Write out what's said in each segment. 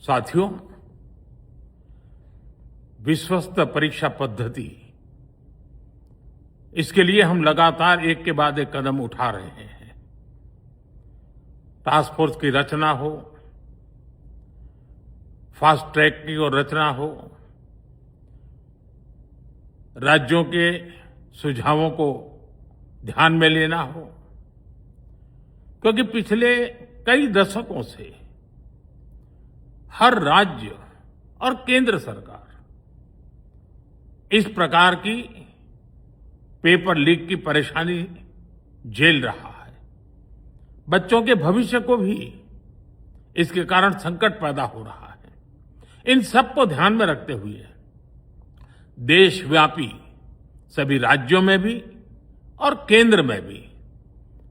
साथियों, विश्वस्त परीक्षा पद्धति, इसके लिए हम लगातार एक के बाद एक कदम उठा रहे हैं। टास्क फोर्स की रचना हो, फास्ट ट्रैक की और रचना हो, राज्यों के सुझावों को ध्यान में लेना हो, क्योंकि पिछले कई दशकों से हर राज्य और केंद्र सरकार इस प्रकार की पेपर लीक की परेशानी झेल रहा है। बच्चों के भविष्य को भी इसके कारण संकट पैदा हो रहा है। इन सब को ध्यान में रखते हुए देशव्यापी सभी राज्यों में भी और केंद्र में भी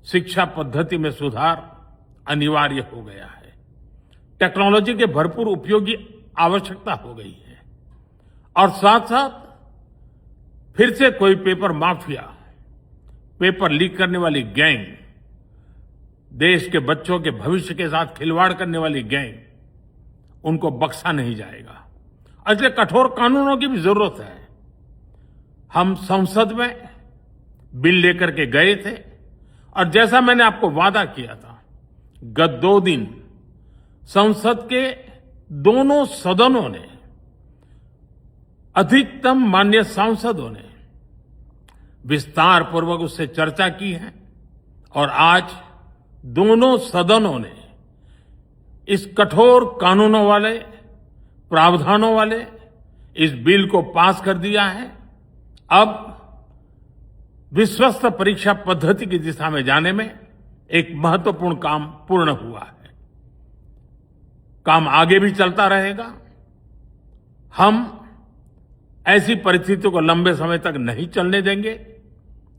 शिक्षा पद्धति में सुधार अनिवार्य हो गया है। टेक्नोलॉजी के भरपूर उपयोग की आवश्यकता हो गई है और साथ साथ फिर से कोई पेपर माफिया, पेपर लीक करने वाली गैंग, देश के बच्चों के भविष्य के साथ खिलवाड़ करने वाली गैंग, उनको बख्शा नहीं जाएगा। इसलिए कठोर कानूनों की भी जरूरत है। हम संसद में बिल लेकर के गए थे और जैसा मैंने आपको वादा किया था, गत 2 दिन संसद के दोनों सदनों ने, अधिकतम माननीय सांसदों ने विस्तार पूर्वक उससे चर्चा की है और आज दोनों सदनों ने इस कठोर कानूनों वाले, प्रावधानों वाले इस बिल को पास कर दिया है। अब विश्वस्त परीक्षा पद्धति की दिशा में जाने में एक महत्वपूर्ण काम पूर्ण हुआ है। काम आगे भी चलता रहेगा। हम ऐसी परिस्थितियों को लंबे समय तक नहीं चलने देंगे।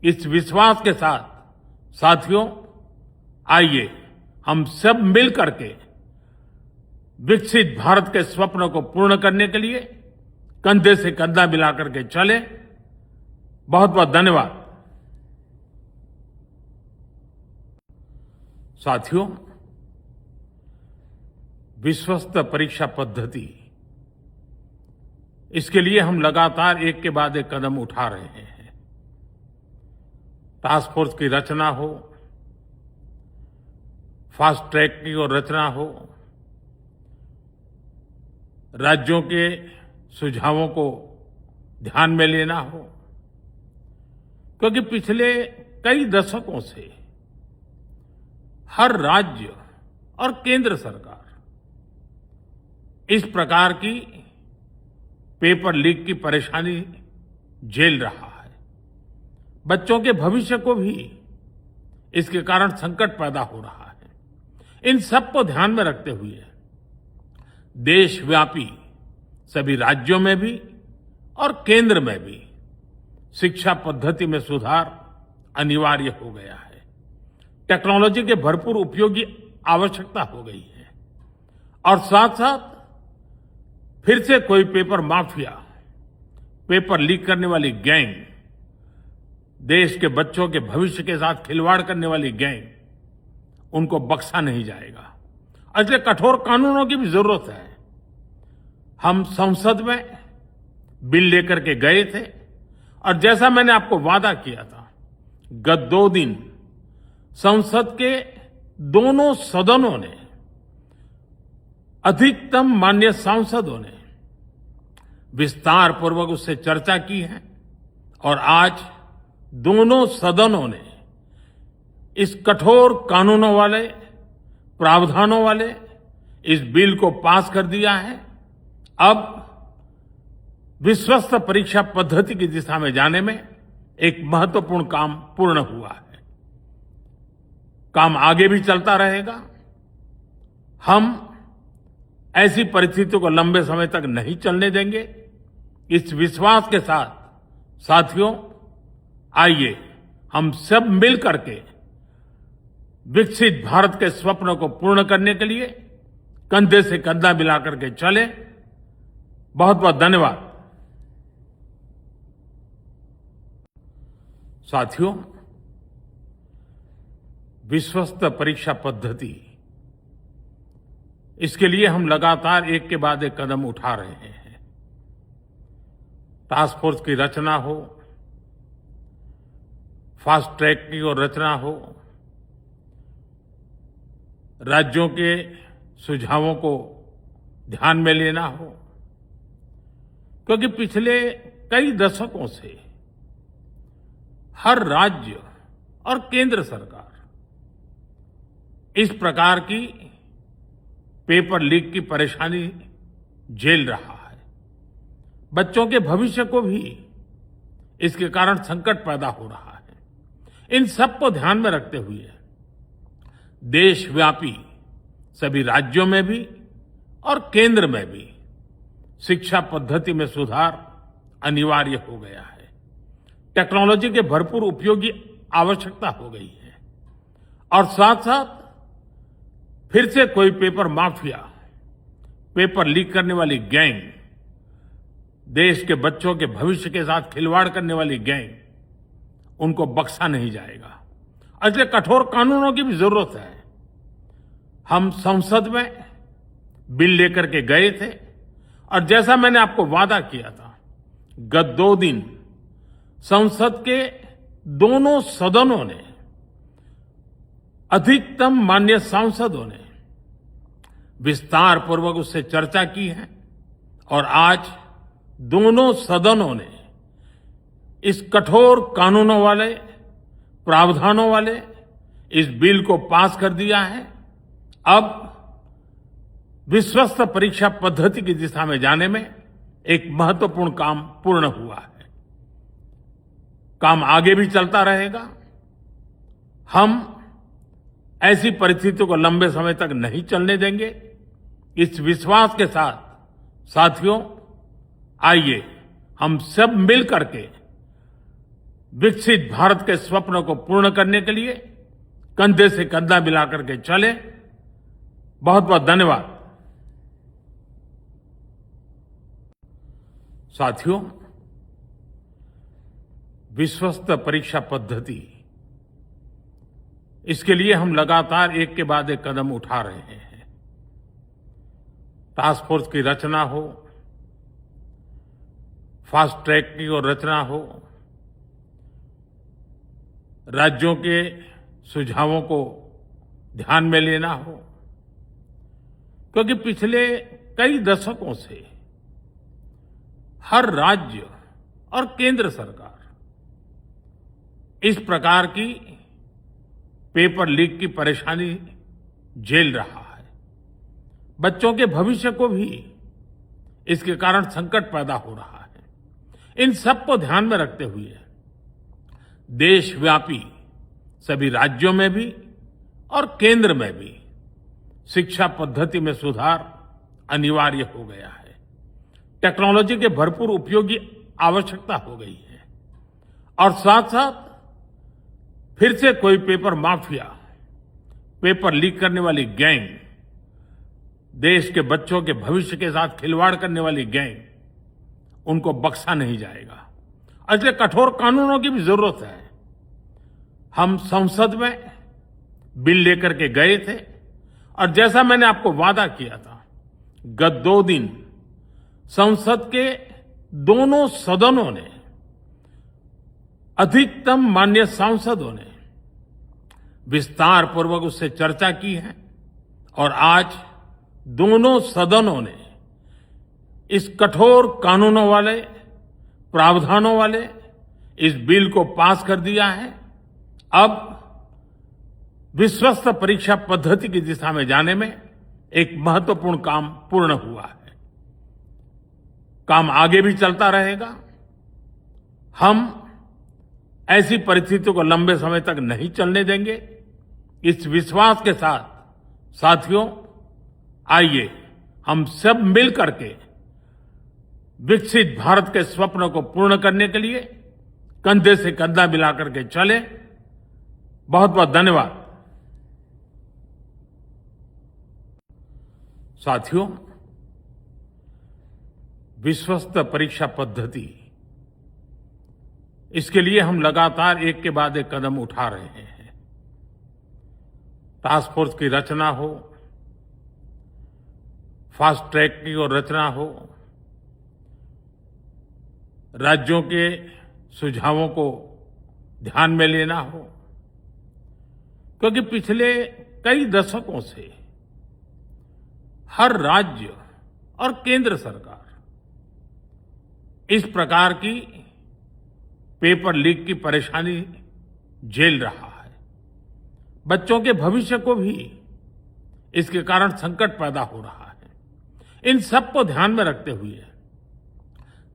इस विश्वास के साथ साथियों, आइए हम सब मिल करके विकसित भारत के स्वप्न को पूर्ण करने के लिए कंधे से कंधा मिलाकर के चलें। बहुत बहुत धन्यवाद। साथियों, विश्वस्त परीक्षा पद्धति, इसके लिए हम लगातार एक के बाद एक कदम उठा रहे हैं। टास्क फोर्स की रचना हो, फास्ट ट्रैक की और रचना हो, राज्यों के सुझावों को ध्यान में लेना हो, क्योंकि पिछले कई दशकों से हर राज्य और केंद्र सरकार इस प्रकार की पेपर लीक की परेशानी झेल रहा है। बच्चों के भविष्य को भी इसके कारण संकट पैदा हो रहा है। इन सब को ध्यान में रखते हुए देशव्यापी सभी राज्यों में भी और केंद्र में भी शिक्षा पद्धति में सुधार अनिवार्य हो गया है। टेक्नोलॉजी के भरपूर उपयोग की आवश्यकता हो गई है और साथ साथ फिर से कोई पेपर माफिया, पेपर लीक करने वाली गैंग, देश के बच्चों के भविष्य के साथ खिलवाड़ करने वाली गैंग, उनको बख्शा नहीं जाएगा। इसलिए कठोर कानूनों की भी जरूरत है। हम संसद में बिल लेकर के गए थे और जैसा मैंने आपको वादा किया था, गत 2 दिन संसद के दोनों सदनों ने, अधिकतम माननीय सांसदों ने विस्तार पूर्वक उससे चर्चा की है और आज दोनों सदनों ने इस कठोर कानूनों वाले, प्रावधानों वाले इस बिल को पास कर दिया है। अब विश्वस्त परीक्षा पद्धति की दिशा में जाने में एक महत्वपूर्ण काम पूर्ण हुआ है। काम आगे भी चलता रहेगा। हम ऐसी परिस्थितियों को लंबे समय तक नहीं चलने देंगे। इस विश्वास के साथ साथियों, आइए हम सब मिल करके विकसित भारत के स्वप्न को पूर्ण करने के लिए कंधे से कंधा मिलाकर के चलें। बहुत बहुत धन्यवाद। साथियों, विश्वस्त परीक्षा पद्धति, इसके लिए हम लगातार एक के बाद एक कदम उठा रहे हैं। टास्क फोर्स की रचना हो, फास्ट ट्रैक की और रचना हो, राज्यों के सुझावों को ध्यान में लेना हो, क्योंकि पिछले कई दशकों से हर राज्य और केंद्र सरकार इस प्रकार की पेपर लीक की परेशानी झेल रहा है। बच्चों के भविष्य को भी इसके कारण संकट पैदा हो रहा है। इन सब को ध्यान में रखते हुए देशव्यापी सभी राज्यों में भी और केंद्र में भी शिक्षा पद्धति में सुधार अनिवार्य हो गया है। टेक्नोलॉजी के भरपूर उपयोग की आवश्यकता हो गई है और साथ साथ फिर से कोई पेपर माफिया, पेपर लीक करने वाली गैंग, देश के बच्चों के भविष्य के साथ खिलवाड़ करने वाली गैंग, उनको बख्शा नहीं जाएगा। इसलिए कठोर कानूनों की भी जरूरत है। हम संसद में बिल लेकर के गए थे और जैसा मैंने आपको वादा किया था, गत 2 दिन संसद के दोनों सदनों ने, अधिकतम माननीय सांसदों ने विस्तार पूर्वक उससे चर्चा की है और आज दोनों सदनों ने इस कठोर कानूनों वाले, प्रावधानों वाले इस बिल को पास कर दिया है। अब विश्वस्त परीक्षा पद्धति की दिशा में जाने में एक महत्वपूर्ण काम पूर्ण हुआ है। काम आगे भी चलता रहेगा। हम ऐसी परिस्थितियों को लंबे समय तक नहीं चलने देंगे। इस विश्वास के साथ साथियों, आइए हम सब मिल करके विकसित भारत के स्वप्न को पूर्ण करने के लिए कंधे से कंधा मिलाकर के चले। बहुत बहुत धन्यवाद। साथियों, विश्वस्त परीक्षा पद्धति, इसके लिए हम लगातार एक के बाद एक कदम उठा रहे हैं। टास्क फोर्स की रचना हो, फास्ट ट्रैक की और रचना हो, राज्यों के सुझावों को ध्यान में लेना हो, क्योंकि पिछले कई दशकों से हर राज्य और केंद्र सरकार इस प्रकार की पेपर लीक की परेशानी झेल रहा है। बच्चों के भविष्य को भी इसके कारण संकट पैदा हो रहा है। इन सब को ध्यान में रखते हुए देशव्यापी सभी राज्यों में भी और केंद्र में भी शिक्षा पद्धति में सुधार अनिवार्य हो गया है। टेक्नोलॉजी के भरपूर उपयोग की आवश्यकता हो गई है और साथ साथ फिर से कोई पेपर माफिया, पेपर लीक करने वाली गैंग, देश के बच्चों के भविष्य के साथ खिलवाड़ करने वाली गैंग, उनको बख्शा नहीं जाएगा। इसलिए कठोर कानूनों की भी जरूरत है। हम संसद में बिल लेकर के गए थे और जैसा मैंने आपको वादा किया था, गत 2 दिन संसद के दोनों सदनों ने, अधिकतम माननीय सांसदों ने विस्तार पूर्वक उससे चर्चा की है और आज दोनों सदनों ने इस कठोर कानूनों वाले, प्रावधानों वाले इस बिल को पास कर दिया है। अब विश्वस्त परीक्षा पद्धति की दिशा में जाने में एक महत्वपूर्ण काम पूर्ण हुआ है। काम आगे भी चलता रहेगा। हम ऐसी परिस्थितियों को लंबे समय तक नहीं चलने देंगे। इस विश्वास के साथ साथियों, आइए हम सब मिल करके विकसित भारत के स्वप्न को पूर्ण करने के लिए कंधे से कंधा मिलाकर के चले। बहुत बहुत धन्यवाद। साथियों, विश्वस्त परीक्षा पद्धति, इसके लिए हम लगातार एक के बाद एक कदम उठा रहे हैं। टास्क फोर्स की रचना हो, फास्ट ट्रैक की ओर रचना हो, राज्यों के सुझावों को ध्यान में लेना हो, क्योंकि पिछले कई दशकों से हर राज्य और केंद्र सरकार इस प्रकार की पेपर लीक की परेशानी झेल रहा है। बच्चों के भविष्य को भी इसके कारण संकट पैदा हो रहा है। इन सब को ध्यान में रखते हुए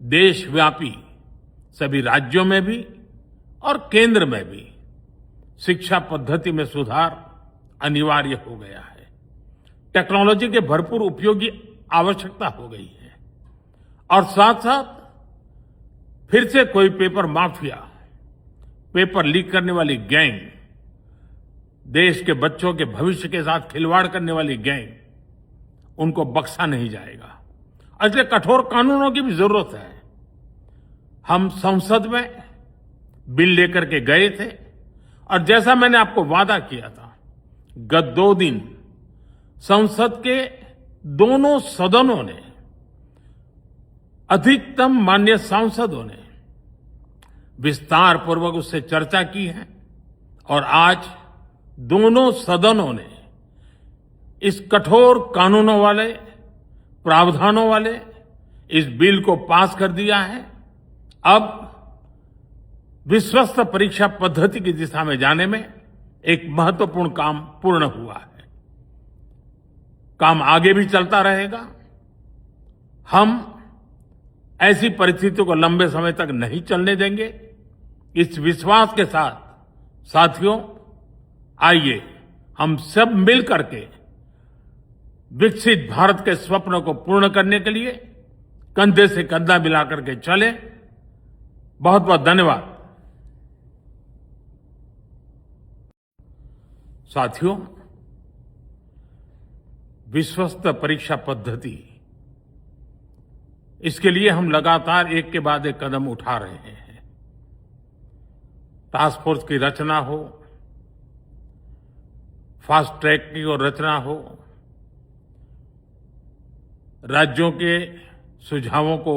देशव्यापी सभी राज्यों में भी और केंद्र में भी शिक्षा पद्धति में सुधार अनिवार्य हो गया है। टेक्नोलॉजी के भरपूर उपयोग की आवश्यकता हो गई है और साथ साथ फिर से कोई पेपर माफिया, पेपर लीक करने वाली गैंग, देश के बच्चों के भविष्य के साथ खिलवाड़ करने वाली गैंग, उनको बख्शा नहीं जाएगा। इसलिए कठोर कानूनों की भी जरूरत है। हम संसद में बिल लेकर के गए थे और जैसा मैंने आपको वादा किया था, गत 2 दिन संसद के दोनों सदनों ने, अधिकतम माननीय सांसदों ने विस्तार पूर्वक उससे चर्चा की है और आज दोनों सदनों ने इस कठोर कानूनों वाले, प्रावधानों वाले इस बिल को पास कर दिया है। अब विश्वस्त परीक्षा पद्धति की दिशा में जाने में एक महत्वपूर्ण काम पूर्ण हुआ है। काम आगे भी चलता रहेगा। हम ऐसी परिस्थितियों को लंबे समय तक नहीं चलने देंगे। इस विश्वास के साथ साथियों, आइए हम सब मिल करके विकसित भारत के स्वप्न को पूर्ण करने के लिए कंधे से कंधा मिलाकर के चले। बहुत बहुत धन्यवाद। साथियों, विश्वस्त परीक्षा पद्धति, इसके लिए हम लगातार एक के बाद एक कदम उठा रहे हैं। टास्क फोर्स की रचना हो, फास्ट ट्रैक की ओर रचना हो, राज्यों के सुझावों को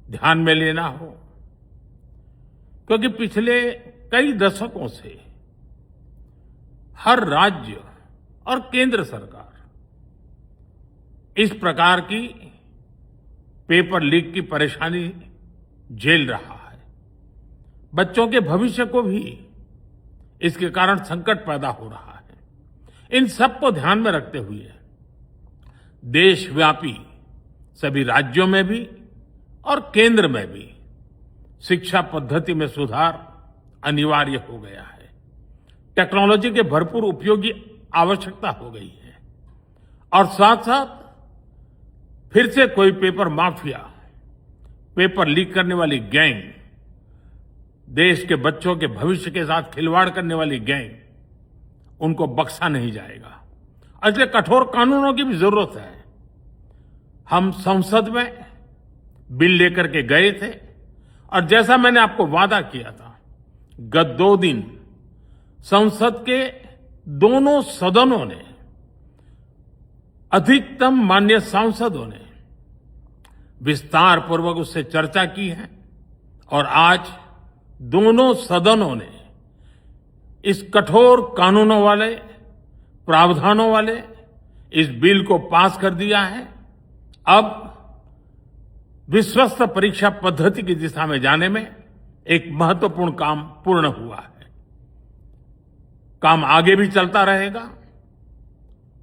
ध्यान में लेना हो, क्योंकि पिछले कई दशकों से हर राज्य और केंद्र सरकार इस प्रकार की पेपर लीक की परेशानी झेल रहा है। बच्चों के भविष्य को भी इसके कारण संकट पैदा हो रहा है। इन सब को ध्यान में रखते हुए देशव्यापी सभी राज्यों में भी और केंद्र में भी शिक्षा पद्धति में सुधार अनिवार्य हो गया है। टेक्नोलॉजी के भरपूर उपयोग की आवश्यकता हो गई है और साथ साथ फिर से कोई पेपर माफिया, पेपर लीक करने वाली गैंग, देश के बच्चों के भविष्य के साथ खिलवाड़ करने वाली गैंग, उनको बख्शा नहीं जाएगा। इसलिए कठोर कानूनों की भी जरूरत है। हम संसद में बिल लेकर के गए थे और जैसा मैंने आपको वादा किया था, गत 2 दिन संसद के दोनों सदनों ने, अधिकतम माननीय सांसदों ने विस्तार पूर्वक उससे चर्चा की है और आज दोनों सदनों ने इस कठोर कानूनों वाले, प्रावधानों वाले इस बिल को पास कर दिया है। अब विश्वस्त परीक्षा पद्धति की दिशा में जाने में एक महत्वपूर्ण काम पूर्ण हुआ है। काम आगे भी चलता रहेगा।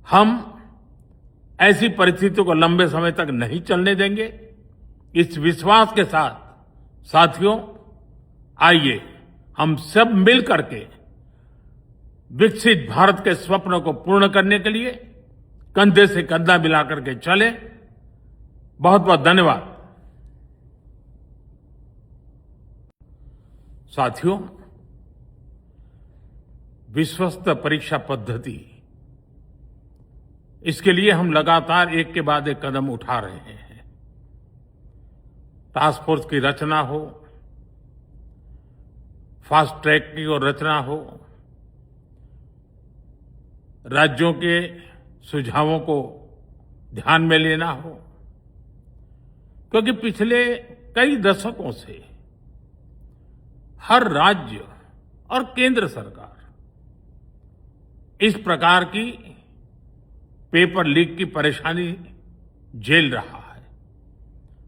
हम ऐसी परिस्थितियों को लंबे समय तक नहीं चलने देंगे। इस विश्वास के साथ साथियों, आइए हम सब मिल करके विकसित भारत के स्वप्न को पूर्ण करने के लिए कंधे से कंधा मिलाकर के चले। बहुत बहुत धन्यवाद। साथियों, विश्वस्त परीक्षा पद्धति, इसके लिए हम लगातार एक के बाद एक कदम उठा रहे हैं। टास्क फोर्स की रचना हो, फास्ट ट्रैक की ओर रचना हो, राज्यों के सुझावों को ध्यान में लेना हो, क्योंकि पिछले कई दशकों से हर राज्य और केंद्र सरकार इस प्रकार की पेपर लीक की परेशानी झेल रहा है।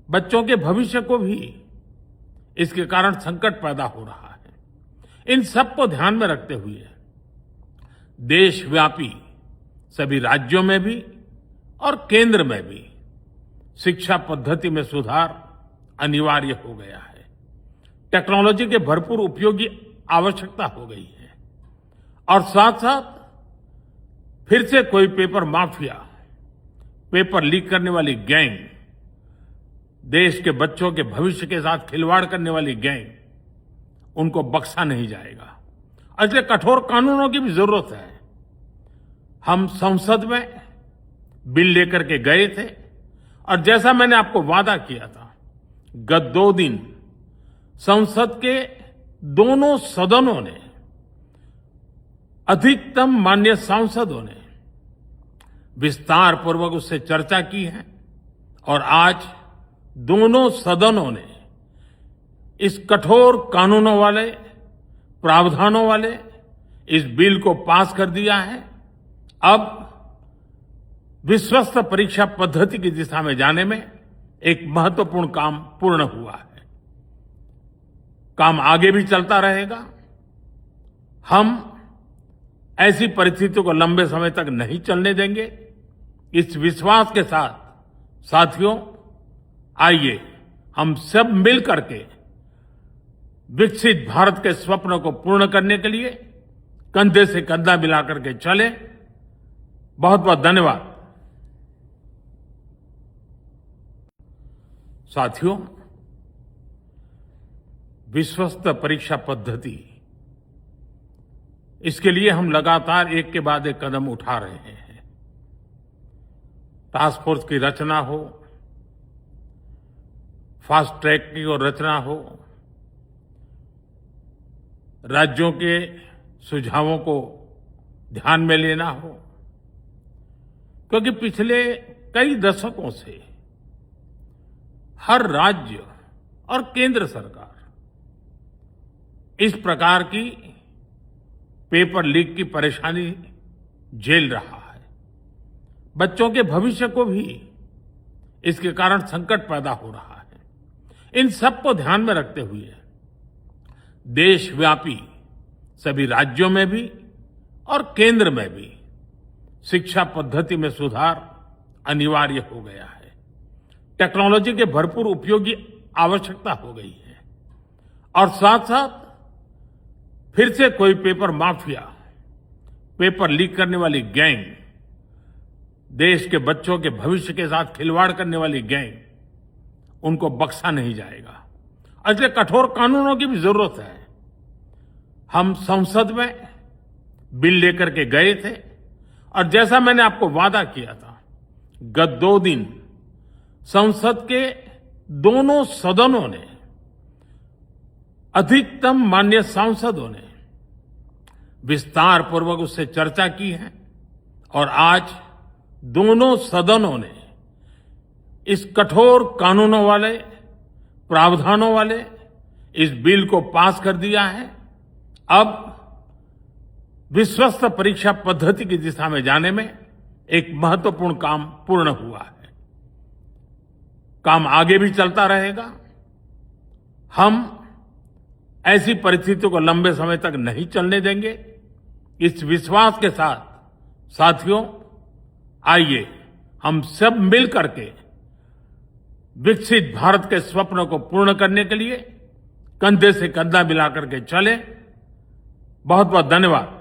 बच्चों के भविष्य को भी इसके कारण संकट पैदा हो रहा है। इन सब को ध्यान में रखते हुए देशव्यापी सभी राज्यों में भी और केंद्र में भी शिक्षा पद्धति में सुधार अनिवार्य हो गया है। टेक्नोलॉजी के भरपूर उपयोग की आवश्यकता हो गई है और साथ साथ फिर से कोई पेपर माफिया, पेपर लीक करने वाली गैंग, देश के बच्चों के भविष्य के साथ खिलवाड़ करने वाली गैंग, उनको बख्शा नहीं जाएगा। इसलिए कठोर कानूनों की भी जरूरत है। हम संसद में बिल लेकर के गए थे और जैसा मैंने आपको वादा किया था, गत 2 दिन संसद के दोनों सदनों ने, अधिकतम माननीय सांसदों ने विस्तार पूर्वक उससे चर्चा की है और आज दोनों सदनों ने इस कठोर कानूनों वाले, प्रावधानों वाले इस बिल को पास कर दिया है। अब विश्वस्त परीक्षा पद्धति की दिशा में जाने में एक महत्वपूर्ण काम पूर्ण हुआ है। काम आगे भी चलता रहेगा। हम ऐसी परिस्थितियों को लंबे समय तक नहीं चलने देंगे। इस विश्वास के साथ साथियों, आइए हम सब मिल करके विकसित भारत के स्वप्न को पूर्ण करने के लिए कंधे से कंधा मिलाकर के चले। बहुत बहुत धन्यवाद। साथियों, विश्वस्त परीक्षा पद्धति, इसके लिए हम लगातार एक के बाद एक कदम उठा रहे हैं। टास्क फोर्स की रचना हो, फास्ट ट्रैक की और रचना हो, राज्यों के सुझावों को ध्यान में लेना हो, क्योंकि पिछले कई दशकों से हर राज्य और केंद्र सरकार इस प्रकार की पेपर लीक की परेशानी झेल रहा है। बच्चों के भविष्य को भी इसके कारण संकट पैदा हो रहा है। इन सब को ध्यान में रखते हुए देशव्यापी सभी राज्यों में भी और केंद्र में भी शिक्षा पद्धति में सुधार अनिवार्य हो गया है। टेक्नोलॉजी के भरपूर उपयोग की आवश्यकता हो गई है और साथ साथ फिर से कोई पेपर माफिया, पेपर लीक करने वाली गैंग, देश के बच्चों के भविष्य के साथ खिलवाड़ करने वाली गैंग, उनको बख्शा नहीं जाएगा। इसलिए कठोर कानूनों की भी जरूरत है। हम संसद में बिल लेकर के गए थे और जैसा मैंने आपको वादा किया था, गत 2 दिन संसद के दोनों सदनों ने, अधिकतम माननीय सांसदों ने विस्तार पूर्वक उससे चर्चा की है और आज दोनों सदनों ने इस कठोर कानूनों वाले, प्रावधानों वाले इस बिल को पास कर दिया है। अब विश्वस्त परीक्षा पद्धति की दिशा में जाने में एक महत्वपूर्ण काम पूर्ण हुआ है। काम आगे भी चलता रहेगा। हम ऐसी परिस्थितियों को लंबे समय तक नहीं चलने देंगे। इस विश्वास के साथ साथियों, आइए हम सब मिल करके विकसित भारत के स्वप्न को पूर्ण करने के लिए कंधे से कंधा मिलाकर के चले। बहुत बहुत धन्यवाद।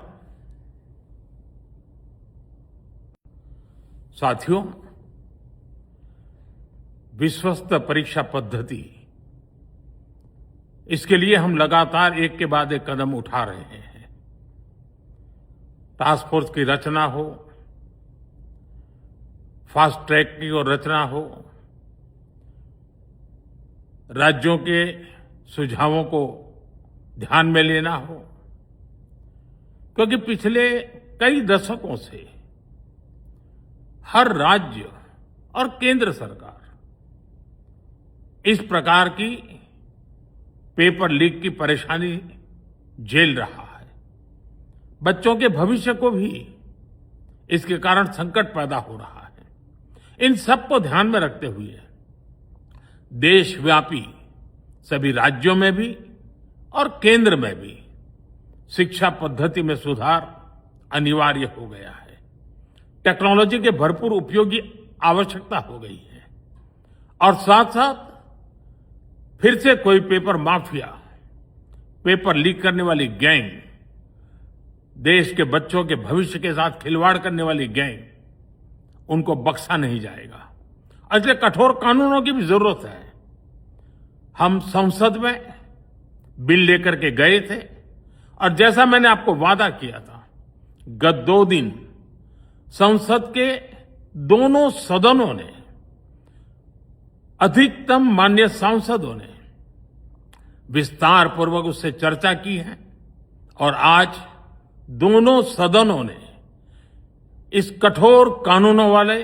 साथियों, विश्वस्त परीक्षा पद्धति, इसके लिए हम लगातार एक के बाद एक कदम उठा रहे हैं। टास्क फोर्स की रचना हो, फास्ट ट्रैक की और रचना हो, राज्यों के सुझावों को ध्यान में लेना हो, क्योंकि पिछले कई दशकों से हर राज्य और केंद्र सरकार इस प्रकार की पेपर लीक की परेशानी झेल रहा है। बच्चों के भविष्य को भी इसके कारण संकट पैदा हो रहा है। इन सब को ध्यान में रखते हुए देशव्यापी सभी राज्यों में भी और केंद्र में भी शिक्षा पद्धति में सुधार अनिवार्य हो गया है। टेक्नोलॉजी के भरपूर उपयोग की आवश्यकता हो गई है और साथ साथ फिर से कोई पेपर माफिया, पेपर लीक करने वाली गैंग, देश के बच्चों के भविष्य के साथ खिलवाड़ करने वाली गैंग, उनको बख्शा नहीं जाएगा। इसलिए कठोर कानूनों की भी जरूरत है। हम संसद में बिल लेकर के गए थे और जैसा मैंने आपको वादा किया था, गत 2 दिन संसद के दोनों सदनों ने, अधिकतम माननीय सांसदों ने विस्तार पूर्वक उससे चर्चा की है और आज दोनों सदनों ने इस कठोर कानूनों वाले,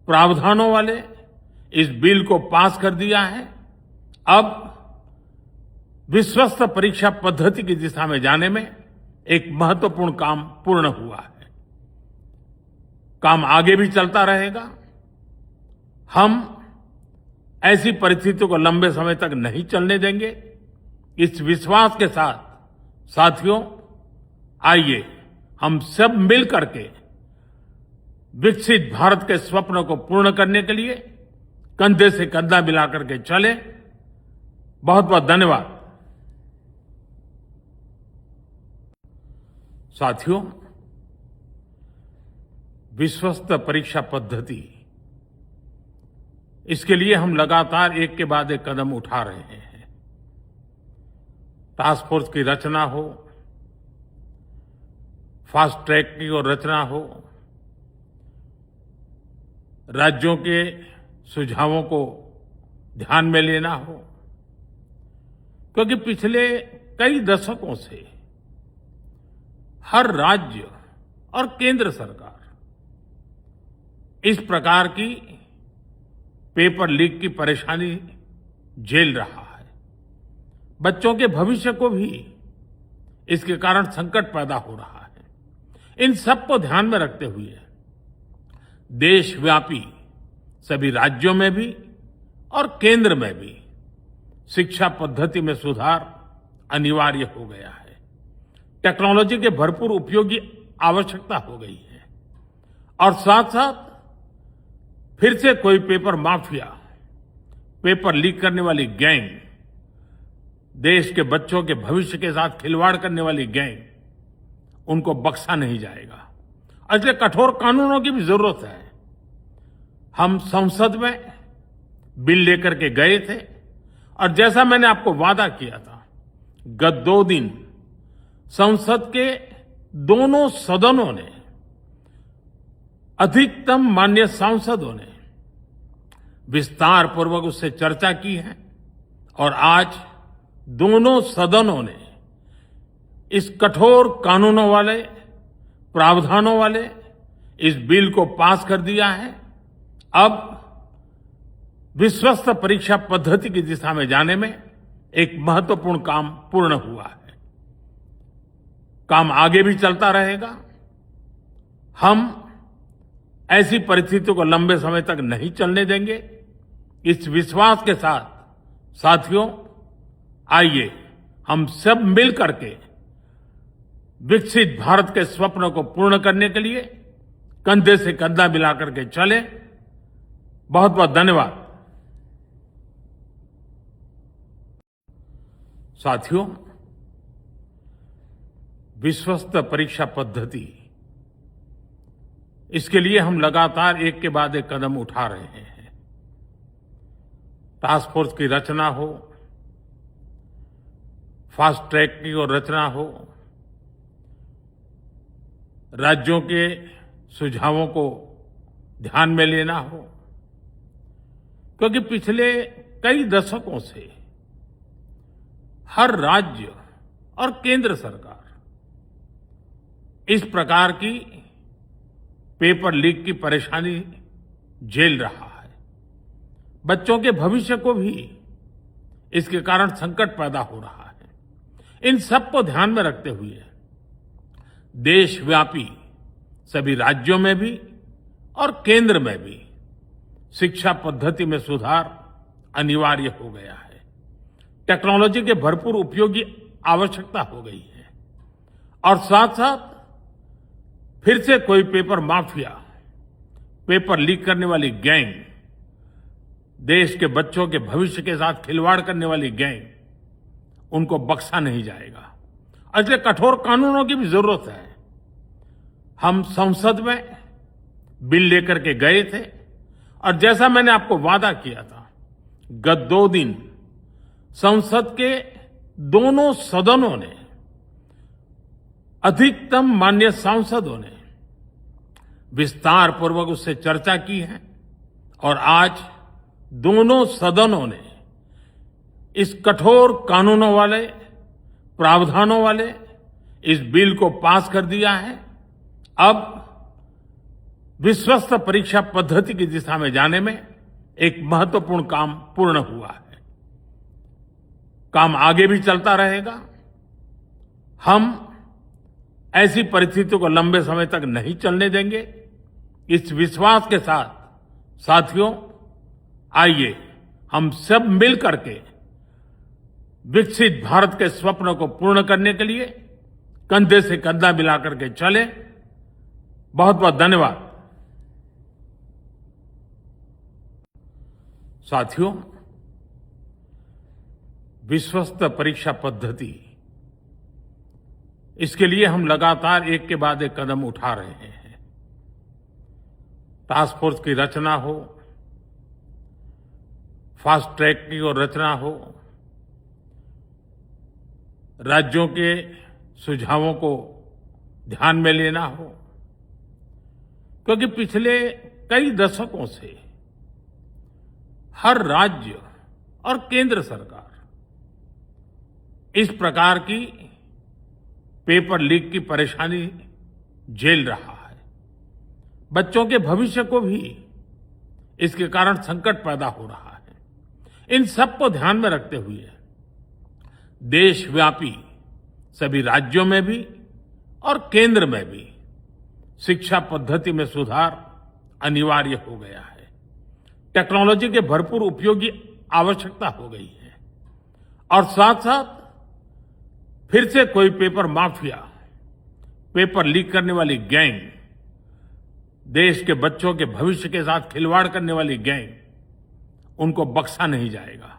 प्रावधानों वाले इस बिल को पास कर दिया है। अब विश्वस्त परीक्षा पद्धति की दिशा में जाने में एक महत्वपूर्ण काम पूर्ण हुआ है। काम आगे भी चलता रहेगा। हम ऐसी परिस्थितियों को लंबे समय तक नहीं चलने देंगे। इस विश्वास के साथ साथियों, आइए हम सब मिल करके विकसित भारत के स्वप्न को पूर्ण करने के लिए कंधे से कंधा मिलाकर के चले। बहुत बहुत धन्यवाद। साथियों, विश्वस्त परीक्षा पद्धति, इसके लिए हम लगातार एक के बाद एक कदम उठा रहे हैं। टास्क फोर्स की रचना हो, फास्ट ट्रैक की और रचना हो, राज्यों के सुझावों को ध्यान में लेना हो, क्योंकि पिछले कई दशकों से हर राज्य और केंद्र सरकार इस प्रकार की पेपर लीक की परेशानी झेल रहा है। बच्चों के भविष्य को भी इसके कारण संकट पैदा हो रहा है। इन सब को ध्यान में रखते हुए देशव्यापी सभी राज्यों में भी और केंद्र में भी शिक्षा पद्धति में सुधार अनिवार्य हो गया है। टेक्नोलॉजी के भरपूर उपयोग की आवश्यकता हो गई है और साथ साथ फिर से कोई पेपर माफिया, पेपर लीक करने वाली गैंग, देश के बच्चों के भविष्य के साथ खिलवाड़ करने वाली गैंग, उनको बख्शा नहीं जाएगा। इसलिए कठोर कानूनों की भी जरूरत है। हम संसद में बिल लेकर के गए थे और जैसा मैंने आपको वादा किया था, गत 2 दिन संसद के दोनों सदनों ने, अधिकतम माननीय सांसदों ने विस्तार पूर्वक उससे चर्चा की है और आज दोनों सदनों ने इस कठोर कानूनों वाले, प्रावधानों वाले इस बिल को पास कर दिया है। अब विश्वस्त परीक्षा पद्धति की दिशा में जाने में एक महत्वपूर्ण काम पूर्ण हुआ है। काम आगे भी चलता रहेगा। हम ऐसी परिस्थितियों को लंबे समय तक नहीं चलने देंगे। इस विश्वास के साथ साथियों, आइए हम सब मिल करके विकसित भारत के स्वप्न को पूर्ण करने के लिए कंधे से कंधा मिलाकर के चले। बहुत बहुत धन्यवाद। साथियों, विश्वस्त परीक्षा पद्धति, इसके लिए हम लगातार एक के बाद एक कदम उठा रहे हैं। टास्क फोर्स की रचना हो, फास्ट ट्रैक की और रचना हो, राज्यों के सुझावों को ध्यान में लेना हो, क्योंकि पिछले कई दशकों से हर राज्य और केंद्र सरकार इस प्रकार की पेपर लीक की परेशानी झेल रहा है। बच्चों के भविष्य को भी इसके कारण संकट पैदा हो रहा है। इन सब को ध्यान में रखते हुए देशव्यापी सभी राज्यों में भी और केंद्र में भी शिक्षा पद्धति में सुधार अनिवार्य हो गया है। टेक्नोलॉजी के भरपूर उपयोग की आवश्यकता हो गई है और साथ साथ फिर से कोई पेपर माफिया, पेपर लीक करने वाली गैंग, देश के बच्चों के भविष्य के साथ खिलवाड़ करने वाली गैंग, उनको बख्शा नहीं जाएगा। इसलिए कठोर कानूनों की भी जरूरत है। हम संसद में बिल लेकर के गए थे और जैसा मैंने आपको वादा किया था, गत 2 दिन संसद के दोनों सदनों ने, अधिकतम माननीय सांसदों ने विस्तार पूर्वक उससे चर्चा की है और आज दोनों सदनों ने इस कठोर कानूनों वाले, प्रावधानों वाले इस बिल को पास कर दिया है। अब विश्वस्त परीक्षा पद्धति की दिशा में जाने में एक महत्वपूर्ण काम पूर्ण हुआ है। काम आगे भी चलता रहेगा। हम ऐसी परिस्थितियों को लंबे समय तक नहीं चलने देंगे। इस विश्वास के साथ साथियों, आइए हम सब मिल करके विकसित भारत के स्वप्न को पूर्ण करने के लिए कंधे से कंधा मिलाकर के चले। बहुत बहुत धन्यवाद। साथियों, विश्वस्त परीक्षा पद्धति, इसके लिए हम लगातार एक के बाद एक कदम उठा रहे हैं। टास्क फोर्स की रचना हो, फास्ट ट्रैक की और रचना हो, राज्यों के सुझावों को ध्यान में लेना हो, क्योंकि पिछले कई दशकों से हर राज्य और केंद्र सरकार इस प्रकार की पेपर लीक की परेशानी झेल रहा है। बच्चों के भविष्य को भी इसके कारण संकट पैदा हो रहा है। इन सब को ध्यान में रखते हुए देशव्यापी सभी राज्यों में भी और केंद्र में भी शिक्षा पद्धति में सुधार अनिवार्य हो गया है। टेक्नोलॉजी के भरपूर उपयोग की आवश्यकता हो गई है और साथ साथ फिर से कोई पेपर माफिया, पेपर लीक करने वाली गैंग, देश के बच्चों के भविष्य के साथ खिलवाड़ करने वाली गैंग, उनको बख्शा नहीं जाएगा।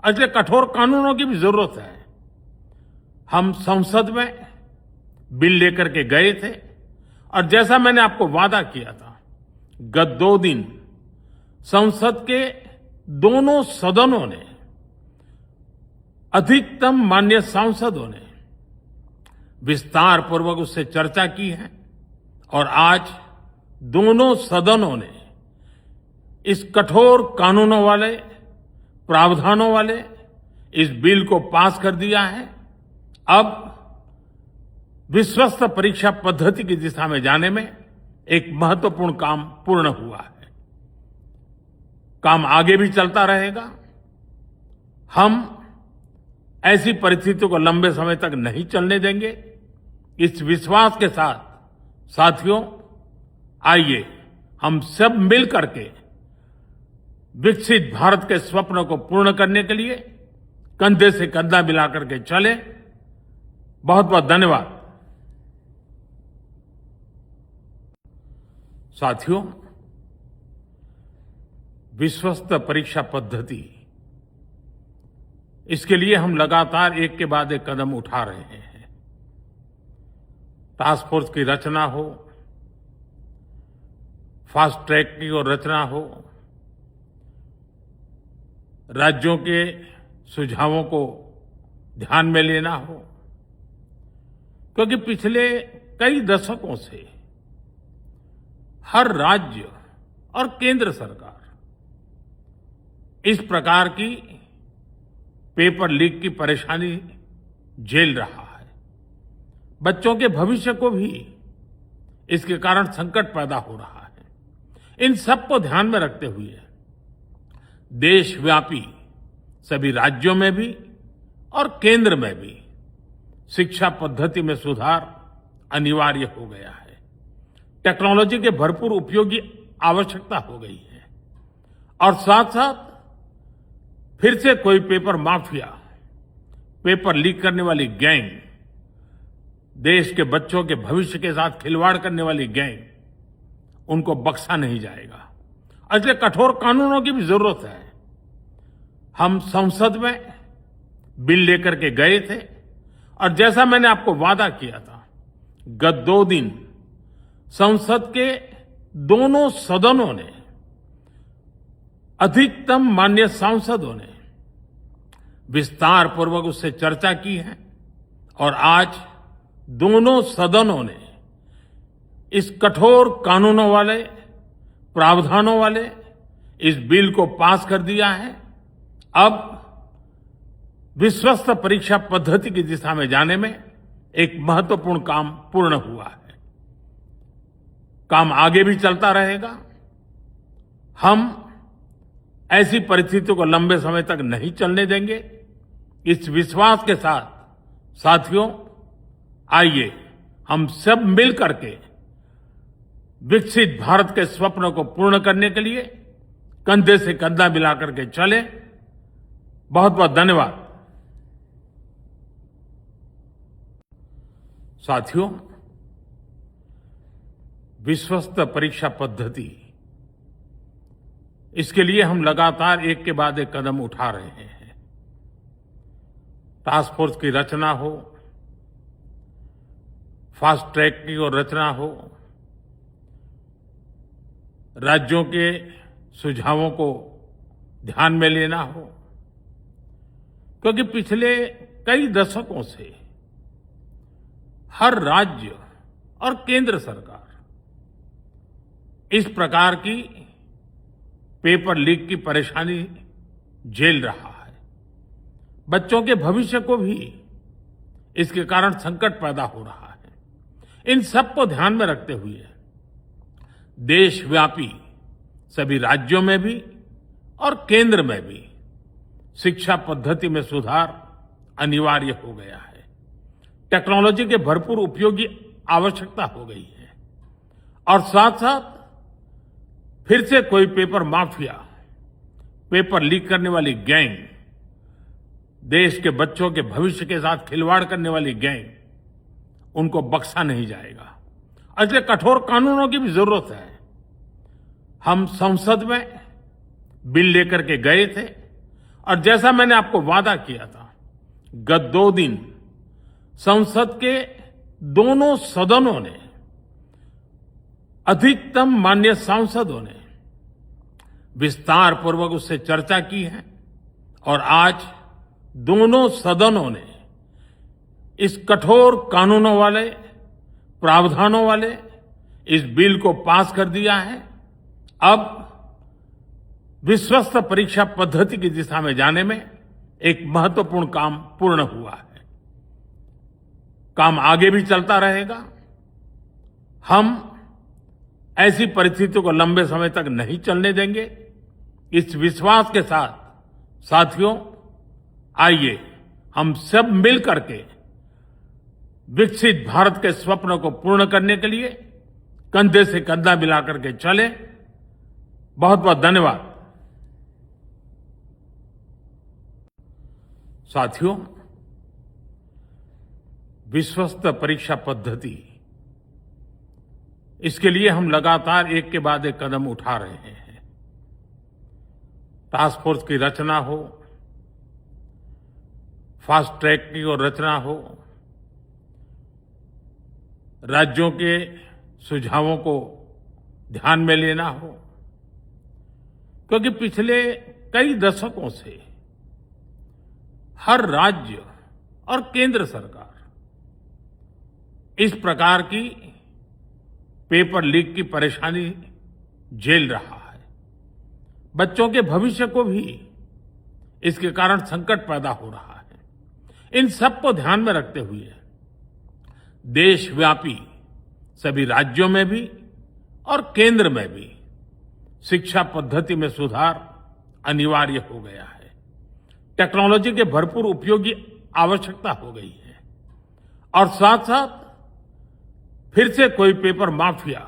इसलिए कठोर कानूनों की भी जरूरत है। हम संसद में बिल लेकर के गए थे और जैसा मैंने आपको वादा किया था, गत 2 दिन संसद के दोनों सदनों ने, अधिकतम माननीय सांसदों ने विस्तार पूर्वक उससे चर्चा की है और आज दोनों सदनों ने इस कठोर कानूनों वाले, प्रावधानों वाले इस बिल को पास कर दिया है। अब विश्वस्त परीक्षा पद्धति की दिशा में जाने में एक महत्वपूर्ण काम पूर्ण हुआ है। काम आगे भी चलता रहेगा। हम ऐसी परिस्थितियों को लंबे समय तक नहीं चलने देंगे। इस विश्वास के साथ साथियों, आइए हम सब मिल करके विकसित भारत के स्वप्न को पूर्ण करने के लिए कंधे से कंधा मिलाकर के चले। बहुत बहुत धन्यवाद। साथियों, विश्वस्त परीक्षा पद्धति, इसके लिए हम लगातार एक के बाद एक कदम उठा रहे हैं। टास्क फोर्स की रचना हो, फास्ट ट्रैक की और रचना हो, राज्यों के सुझावों को ध्यान में लेना हो, क्योंकि पिछले कई दशकों से हर राज्य और केंद्र सरकार इस प्रकार की पेपर लीक की परेशानी झेल रहा है। बच्चों के भविष्य को भी इसके कारण संकट पैदा हो रहा है। इन सबको ध्यान में रखते हुए देशव्यापी सभी राज्यों में भी और केंद्र में भी शिक्षा पद्धति में सुधार अनिवार्य हो गया है। टेक्नोलॉजी के भरपूर उपयोग की आवश्यकता हो गई है और साथ साथ फिर से कोई पेपर माफिया, पेपर लीक करने वाली गैंग, देश के बच्चों के भविष्य के साथ खिलवाड़ करने वाली गैंग, उनको बख्शा नहीं जाएगा। इसलिए कठोर कानूनों की भी जरूरत है। हम संसद में बिल लेकर के गए थे और जैसा मैंने आपको वादा किया था, गत 2 दिन संसद के दोनों सदनों ने, अधिकतम माननीय सांसदों ने विस्तार पूर्वक उससे चर्चा की है और आज दोनों सदनों ने इस कठोर कानूनों वाले, प्रावधानों वाले इस बिल को पास कर दिया है। अब विश्वस्त परीक्षा पद्धति की दिशा में जाने में एक महत्वपूर्ण काम पूर्ण हुआ है। काम आगे भी चलता रहेगा। हम ऐसी परिस्थितियों को लंबे समय तक नहीं चलने देंगे। इस विश्वास के साथ साथियों, आइए हम सब मिल करके विकसित भारत के स्वप्न को पूर्ण करने के लिए कंधे से कंधा मिलाकर के चले। बहुत बहुत धन्यवाद। साथियों, विश्वस्त परीक्षा पद्धति, इसके लिए हम लगातार एक के बाद एक कदम उठा रहे हैं। टास्क फोर्स की रचना हो, फास्ट ट्रैक की और रचना हो, राज्यों के सुझावों को ध्यान में लेना हो, क्योंकि पिछले कई दशकों से हर राज्य और केंद्र सरकार इस प्रकार की पेपर लीक की परेशानी झेल रहा है। बच्चों के भविष्य को भी इसके कारण संकट पैदा हो रहा है। इन सबको ध्यान में रखते हुए देशव्यापी सभी राज्यों में भी और केंद्र में भी शिक्षा पद्धति में सुधार अनिवार्य हो गया है। टेक्नोलॉजी के भरपूर उपयोग की आवश्यकता हो गई है और साथ साथ फिर से कोई पेपर माफिया, पेपर लीक करने वाली गैंग, देश के बच्चों के भविष्य के साथ खिलवाड़ करने वाली गैंग, उनको बख्शा नहीं जाएगा। इसलिए कठोर कानूनों की भी जरूरत है। हम संसद में बिल लेकर के गए थे और जैसा मैंने आपको वादा किया था, गत 2 दिन संसद के दोनों सदनों ने, अधिकतम माननीय सांसदों ने विस्तार पूर्वक उससे चर्चा की है और आज दोनों सदनों ने इस कठोर कानूनों वाले, प्रावधानों वाले इस बिल को पास कर दिया है। अब विश्वस्त परीक्षा पद्धति की दिशा में जाने में एक महत्वपूर्ण काम पूर्ण हुआ है। काम आगे भी चलता रहेगा। हम ऐसी परिस्थितियों को लंबे समय तक नहीं चलने देंगे। इस विश्वास के साथ साथियों, आइए हम सब मिल करके विकसित भारत के स्वप्न को पूर्ण करने के लिए कंधे से कंधा मिलाकर के चले। बहुत बहुत धन्यवाद। साथियों, विश्वस्त परीक्षा पद्धति, इसके लिए हम लगातार एक के बाद एक कदम उठा रहे हैं। टास्क फोर्स की रचना हो, फास्ट ट्रैक की और रचना हो, राज्यों के सुझावों को ध्यान में लेना हो, क्योंकि पिछले कई दशकों से हर राज्य और केंद्र सरकार इस प्रकार की पेपर लीक की परेशानी झेल रहा है। बच्चों के भविष्य को भी इसके कारण संकट पैदा हो रहा है। इन सबको ध्यान में रखते हुए देशव्यापी सभी राज्यों में भी और केंद्र में भी शिक्षा पद्धति में सुधार अनिवार्य हो गया है। टेक्नोलॉजी के भरपूर उपयोग की आवश्यकता हो गई है और साथ साथ फिर से कोई पेपर माफिया,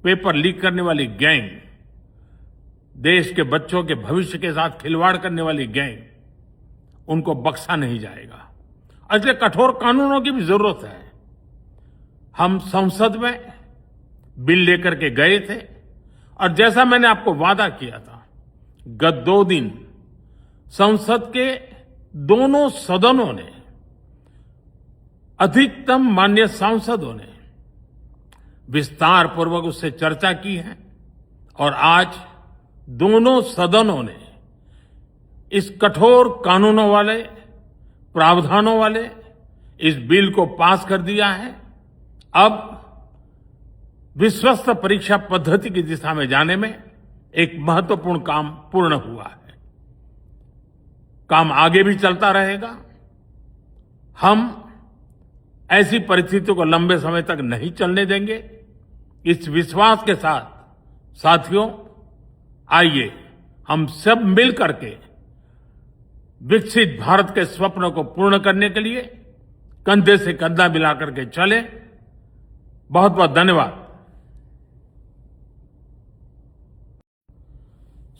पेपर लीक करने वाली गैंग, देश के बच्चों के भविष्य के साथ खिलवाड़ करने वाली गैंग, उनको बख्शा नहीं जाएगा। इसलिए कठोर कानूनों की भी जरूरत है। हम संसद में बिल लेकर के गए थे और जैसा मैंने आपको वादा किया था, गत 2 दिन संसद के दोनों सदनों ने, अधिकतम माननीय सांसदों ने विस्तार पूर्वक उससे चर्चा की है और आज दोनों सदनों ने इस कठोर कानूनों वाले, प्रावधानों वाले इस बिल को पास कर दिया है। अब विश्वस्त परीक्षा पद्धति की दिशा में जाने में एक महत्वपूर्ण काम पूर्ण हुआ है। काम आगे भी चलता रहेगा। हम ऐसी परिस्थितियों को लंबे समय तक नहीं चलने देंगे। इस विश्वास के साथ साथियों, आइए हम सब मिल करके विकसित भारत के स्वप्न को पूर्ण करने के लिए कंधे से कंधा मिलाकर के चले। बहुत बहुत धन्यवाद।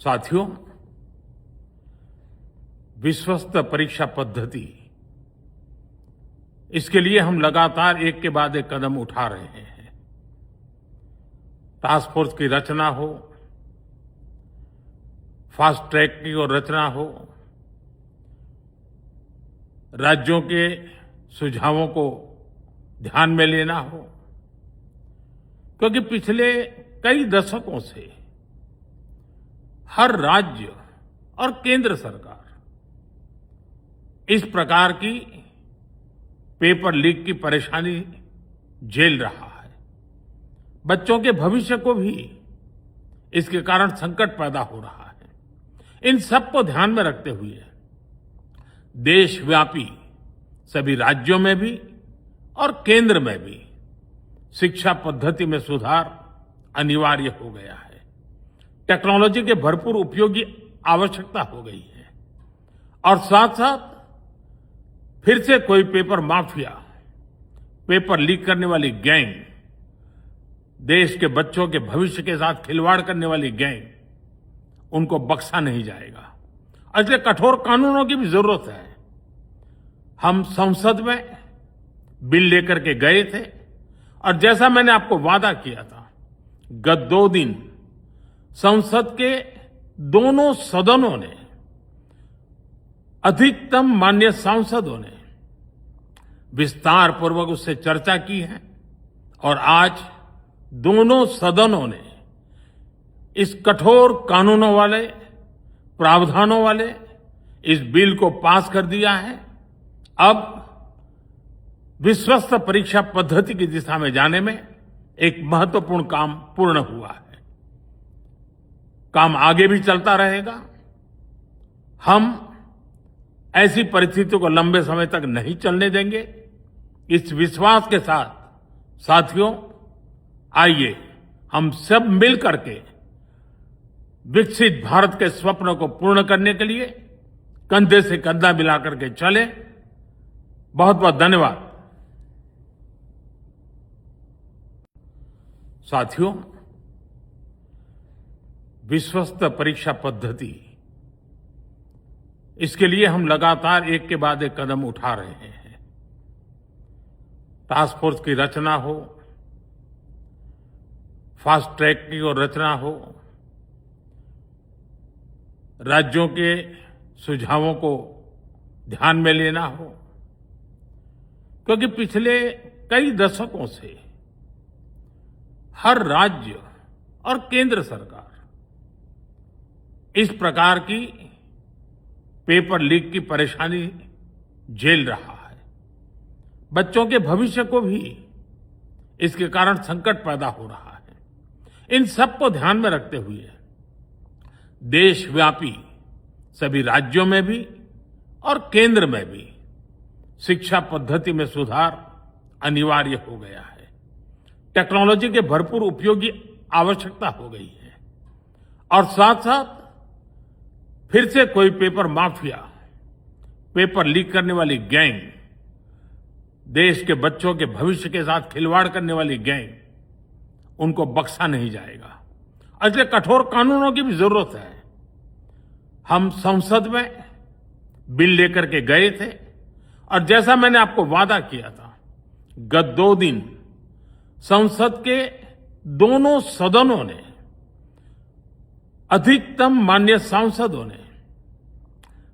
साथियों, विश्वस्त परीक्षा पद्धति, इसके लिए हम लगातार एक के बाद एक कदम उठा रहे हैं। टास्क फोर्स की रचना हो, फास्ट ट्रैक की और रचना हो, राज्यों के सुझावों को ध्यान में लेना हो, क्योंकि पिछले कई दशकों से हर राज्य और केंद्र सरकार इस प्रकार की पेपर लीक की परेशानी झेल रहा है। बच्चों के भविष्य को भी इसके कारण संकट पैदा हो रहा है। इन सब को ध्यान में रखते हुए देशव्यापी सभी राज्यों में भी और केंद्र में भी शिक्षा पद्धति में सुधार अनिवार्य हो गया है। टेक्नोलॉजी के भरपूर उपयोग की आवश्यकता हो गई है और साथ साथ फिर से कोई पेपर माफिया, पेपर लीक करने वाली गैंग, देश के बच्चों के भविष्य के साथ खिलवाड़ करने वाली गैंग, उनको बख्शा नहीं जाएगा। इसलिए कठोर कानूनों की भी जरूरत है। हम संसद में बिल लेकर के गए थे और जैसा मैंने आपको वादा किया था, गत 2 दिन संसद के दोनों सदनों ने, अधिकतम माननीय सांसदों ने विस्तार पूर्वक उससे चर्चा की है और आज दोनों सदनों ने इस कठोर कानूनों वाले, प्रावधानों वाले इस बिल को पास कर दिया है। अब विश्वस्त परीक्षा पद्धति की दिशा में जाने में एक महत्वपूर्ण काम पूर्ण हुआ है। काम आगे भी चलता रहेगा। हम ऐसी परिस्थितियों को लंबे समय तक नहीं चलने देंगे। इस विश्वास के साथ साथियों, आइए हम सब मिल करके विकसित भारत के स्वप्न को पूर्ण करने के लिए कंधे से कंधा मिलाकर के चले। बहुत बहुत धन्यवाद। साथियों, विश्वस्त परीक्षा पद्धति, इसके लिए हम लगातार एक के बाद एक कदम उठा रहे हैं। टास्क फोर्स की रचना हो, फास्ट ट्रैक की और रचना हो, राज्यों के सुझावों को ध्यान में लेना हो, क्योंकि पिछले कई दशकों से हर राज्य और केंद्र सरकार इस प्रकार की पेपर लीक की परेशानी झेल रहा है। बच्चों के भविष्य को भी इसके कारण संकट पैदा हो रहा है। इन सब को ध्यान में रखते हुए देशव्यापी सभी राज्यों में भी और केंद्र में भी शिक्षा पद्धति में सुधार अनिवार्य हो गया है। टेक्नोलॉजी के भरपूर उपयोग की आवश्यकता हो गई है और साथ साथ फिर से कोई पेपर माफिया, पेपर लीक करने वाली गैंग, देश के बच्चों के भविष्य के साथ खिलवाड़ करने वाली गैंग, उनको बख्शा नहीं जाएगा। इसलिए कठोर कानूनों की भी जरूरत है। हम संसद में बिल लेकर के गए थे और जैसा मैंने आपको वादा किया था, गत 2 दिन संसद के दोनों सदनों ने, अधिकतम माननीय सांसदों ने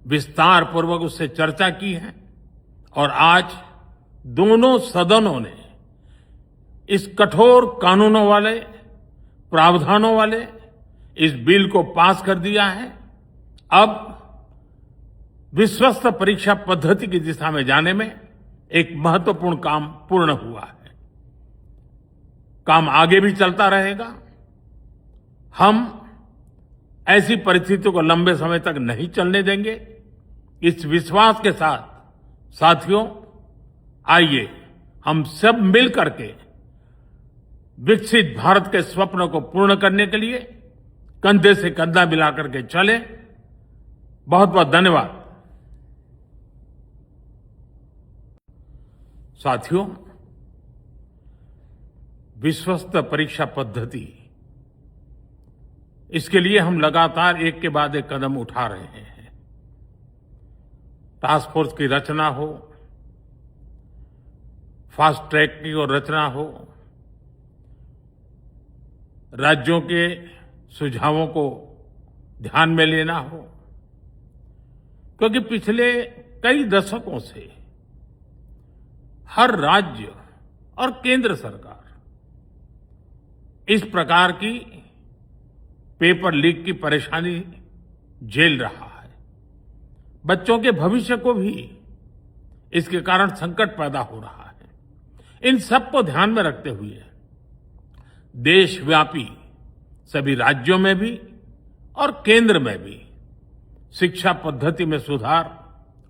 विस्तार पूर्वक उससे चर्चा की है और आज दोनों सदनों ने इस कठोर कानूनों वाले, प्रावधानों वाले इस बिल को पास कर दिया है। अब विश्वस्त परीक्षा पद्धति की दिशा में जाने में एक महत्वपूर्ण काम पूर्ण हुआ है। काम आगे भी चलता रहेगा। हम ऐसी परिस्थितियों को लंबे समय तक नहीं चलने देंगे। इस विश्वास के साथ साथियों, आइए हम सब मिल करके विकसित भारत के स्वप्न को पूर्ण करने के लिए कंधे से कंधा मिलाकर के चले। बहुत बहुत धन्यवाद। साथियों, विश्वस्त परीक्षा पद्धति, इसके लिए हम लगातार एक के बाद एक कदम उठा रहे हैं। टास्क फोर्स की रचना हो, फास्ट ट्रैक की और रचना हो, राज्यों के सुझावों को ध्यान में लेना हो, क्योंकि पिछले कई दशकों से हर राज्य और केंद्र सरकार इस प्रकार की पेपर लीक की परेशानी झेल रहा है। बच्चों के भविष्य को भी इसके कारण संकट पैदा हो रहा है। इन सब को ध्यान में रखते हुए देशव्यापी सभी राज्यों में भी और केंद्र में भी शिक्षा पद्धति में सुधार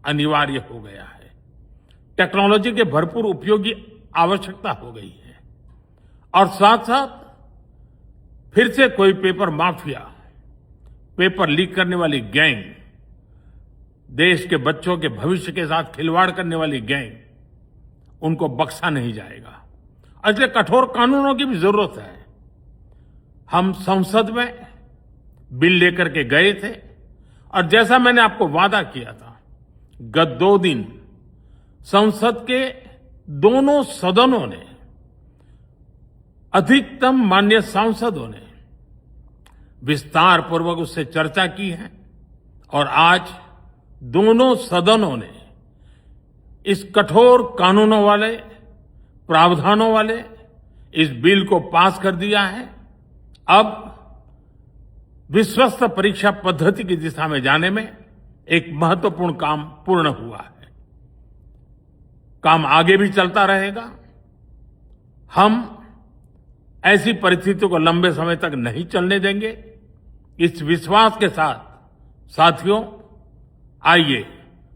अनिवार्य हो गया है। टेक्नोलॉजी के भरपूर उपयोग की आवश्यकता हो गई है और साथ साथ फिर से कोई पेपर माफिया, पेपर लीक करने वाली गैंग, देश के बच्चों के भविष्य के साथ खिलवाड़ करने वाली गैंग, उनको बख्शा नहीं जाएगा। इसलिए कठोर कानूनों की भी जरूरत है। हम संसद में बिल लेकर के गए थे और जैसा मैंने आपको वादा किया था, गत 2 दिन संसद के दोनों सदनों ने, अधिकतम माननीय सांसदों ने विस्तार पूर्वक उससे चर्चा की है और आज दोनों सदनों ने इस कठोर कानूनों वाले, प्रावधानों वाले इस बिल को पास कर दिया है। अब विश्वस्त परीक्षा पद्धति की दिशा में जाने में एक महत्वपूर्ण काम पूर्ण हुआ है। काम आगे भी चलता रहेगा। हम ऐसी परिस्थितियों को लंबे समय तक नहीं चलने देंगे। इस विश्वास के साथ साथियों, आइए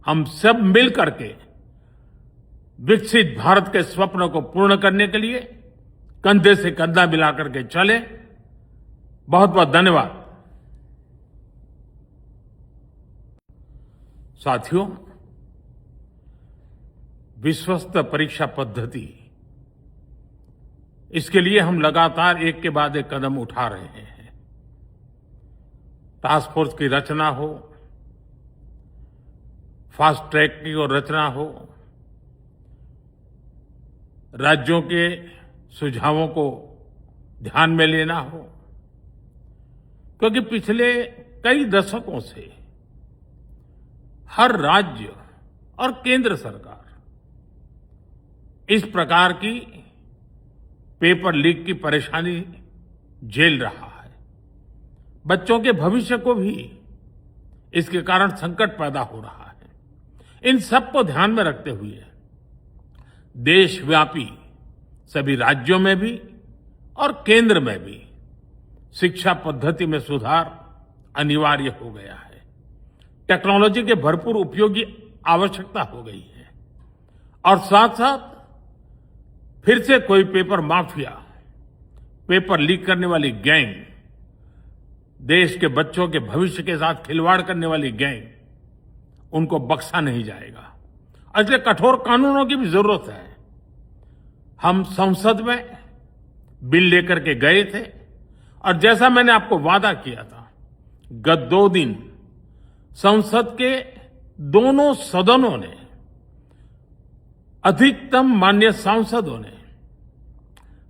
हम सब मिल करके विकसित भारत के स्वप्न को पूर्ण करने के लिए कंधे से कंधा मिलाकर के चले। बहुत बहुत धन्यवाद। साथियों, विश्वस्त परीक्षा पद्धति, इसके लिए हम लगातार एक के बाद एक कदम उठा रहे हैं। टास्क फोर्स की रचना हो, फास्ट ट्रैक की और रचना हो, राज्यों के सुझावों को ध्यान में लेना हो, क्योंकि पिछले कई दशकों से हर राज्य और केंद्र सरकार इस प्रकार की पेपर लीक की परेशानी झेल रहा है। बच्चों के भविष्य को भी इसके कारण संकट पैदा हो रहा है। इन सब को ध्यान में रखते हुए देशव्यापी सभी राज्यों में भी और केंद्र में भी शिक्षा पद्धति में सुधार अनिवार्य हो गया है। टेक्नोलॉजी के भरपूर उपयोग की आवश्यकता हो गई है और साथ साथ फिर से कोई पेपर माफिया, पेपर लीक करने वाली गैंग, देश के बच्चों के भविष्य के साथ खिलवाड़ करने वाली गैंग, उनको बख्शा नहीं जाएगा। इसलिए कठोर कानूनों की भी जरूरत है। हम संसद में बिल लेकर के गए थे और जैसा मैंने आपको वादा किया था, गत 2 दिन संसद के दोनों सदनों ने, अधिकतम माननीय सांसदों ने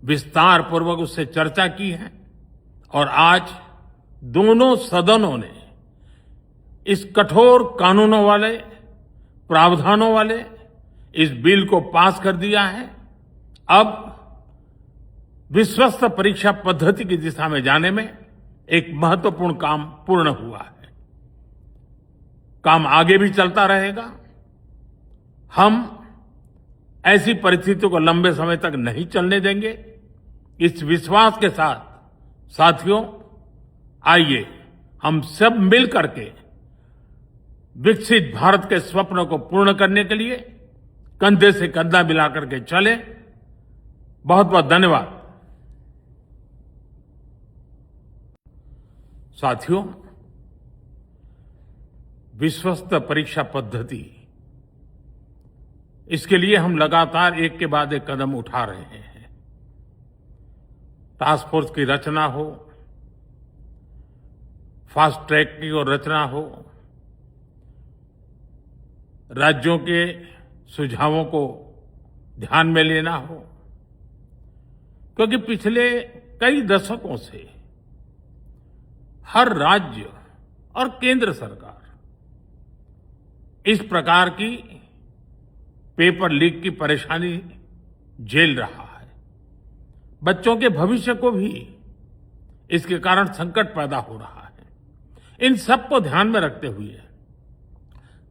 विस्तार पूर्वक उससे चर्चा की है और आज दोनों सदनों ने इस कठोर कानूनों वाले, प्रावधानों वाले इस बिल को पास कर दिया है। अब विश्वस्त परीक्षा पद्धति की दिशा में जाने में एक महत्वपूर्ण काम पूर्ण हुआ है। काम आगे भी चलता रहेगा। हम ऐसी परिस्थितियों को लंबे समय तक नहीं चलने देंगे। इस विश्वास के साथ साथियों, आइए हम सब मिल करके विकसित भारत के स्वप्न को पूर्ण करने के लिए कंधे से कंधा मिलाकर के चले। बहुत बहुत धन्यवाद। साथियों, विश्वस्त परीक्षा पद्धति, इसके लिए हम लगातार एक के बाद एक कदम उठा रहे हैं। टास्क फोर्स की रचना हो, फास्ट ट्रैक की और रचना हो, राज्यों के सुझावों को ध्यान में लेना हो, क्योंकि पिछले कई दशकों से हर राज्य और केंद्र सरकार इस प्रकार की पेपर लीक की परेशानी झेल रहा है। बच्चों के भविष्य को भी इसके कारण संकट पैदा हो रहा है। इन सब को ध्यान में रखते हुए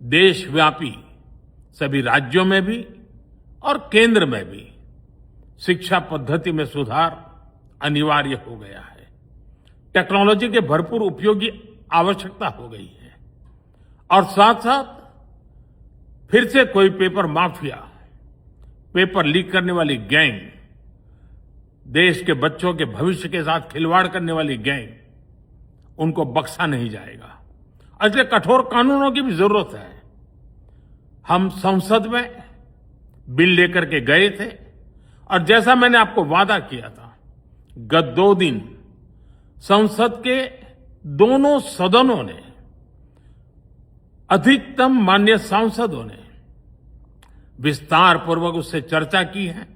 देशव्यापी सभी राज्यों में भी और केंद्र में भी शिक्षा पद्धति में सुधार अनिवार्य हो गया है। टेक्नोलॉजी के भरपूर उपयोग की आवश्यकता हो गई है और साथ साथ फिर से कोई पेपर माफिया, पेपर लीक करने वाली गैंग, देश के बच्चों के भविष्य के साथ खिलवाड़ करने वाली गैंग, उनको बख्शा नहीं जाएगा। इसलिए कठोर कानूनों की भी जरूरत है। हम संसद में बिल लेकर के गए थे और जैसा मैंने आपको वादा किया था, गत 2 दिन संसद के दोनों सदनों ने, अधिकतम माननीय सांसदों ने विस्तार पूर्वक उससे चर्चा की है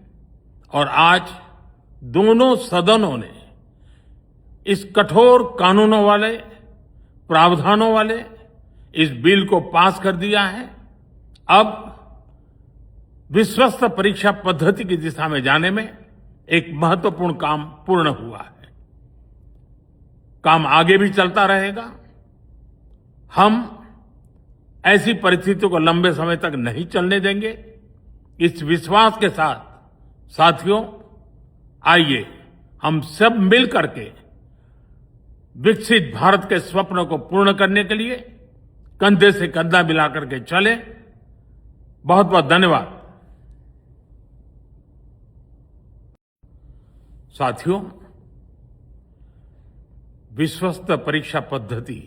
और आज दोनों सदनों ने इस कठोर कानूनों वाले, प्रावधानों वाले इस बिल को पास कर दिया है। अब विश्वस्त परीक्षा पद्धति की दिशा में जाने में एक महत्वपूर्ण काम पूर्ण हुआ है। काम आगे भी चलता रहेगा। हम ऐसी परिस्थितियों को लंबे समय तक नहीं चलने देंगे। इस विश्वास के साथ साथियों, आइए हम सब मिल करके विकसित भारत के स्वप्न को पूर्ण करने के लिए कंधे से कंधा मिलाकर के चले। बहुत बहुत धन्यवाद। साथियों, विश्वस्त परीक्षा पद्धति,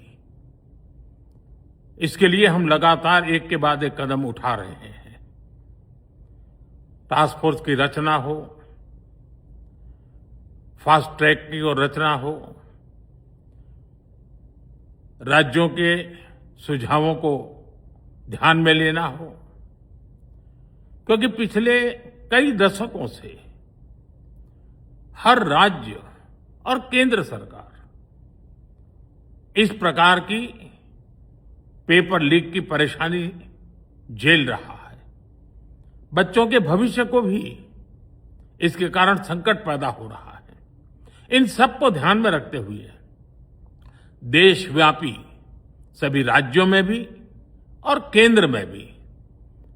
इसके लिए हम लगातार एक के बाद एक कदम उठा रहे हैं। टास्क फोर्स की रचना हो, फास्ट ट्रैक की और रचना हो, राज्यों के सुझावों को ध्यान में लेना हो, क्योंकि पिछले कई दशकों से हर राज्य और केंद्र सरकार इस प्रकार की पेपर लीक की परेशानी झेल रहा है। बच्चों के भविष्य को भी इसके कारण संकट पैदा हो रहा है। इन सब को ध्यान में रखते हुए देशव्यापी सभी राज्यों में भी और केंद्र में भी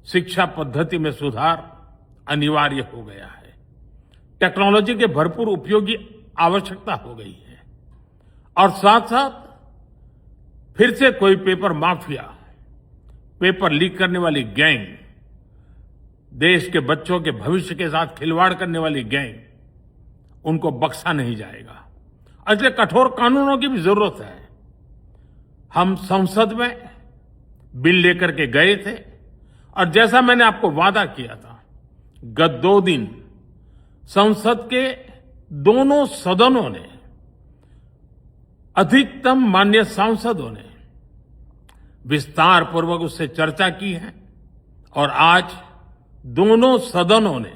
शिक्षा पद्धति में सुधार अनिवार्य हो गया है। टेक्नोलॉजी के भरपूर उपयोग की आवश्यकता हो गई है और साथ साथ फिर से कोई पेपर माफिया, पेपर लीक करने वाली गैंग, देश के बच्चों के भविष्य के साथ खिलवाड़ करने वाली गैंग, उनको बख्शा नहीं जाएगा। इसलिए कठोर कानूनों की भी जरूरत है। हम संसद में बिल लेकर के गए थे और जैसा मैंने आपको वादा किया था, गत 2 दिन संसद के दोनों सदनों ने, अधिकतम माननीय सांसदों ने विस्तार पूर्वक उससे चर्चा की है और आज दोनों सदनों ने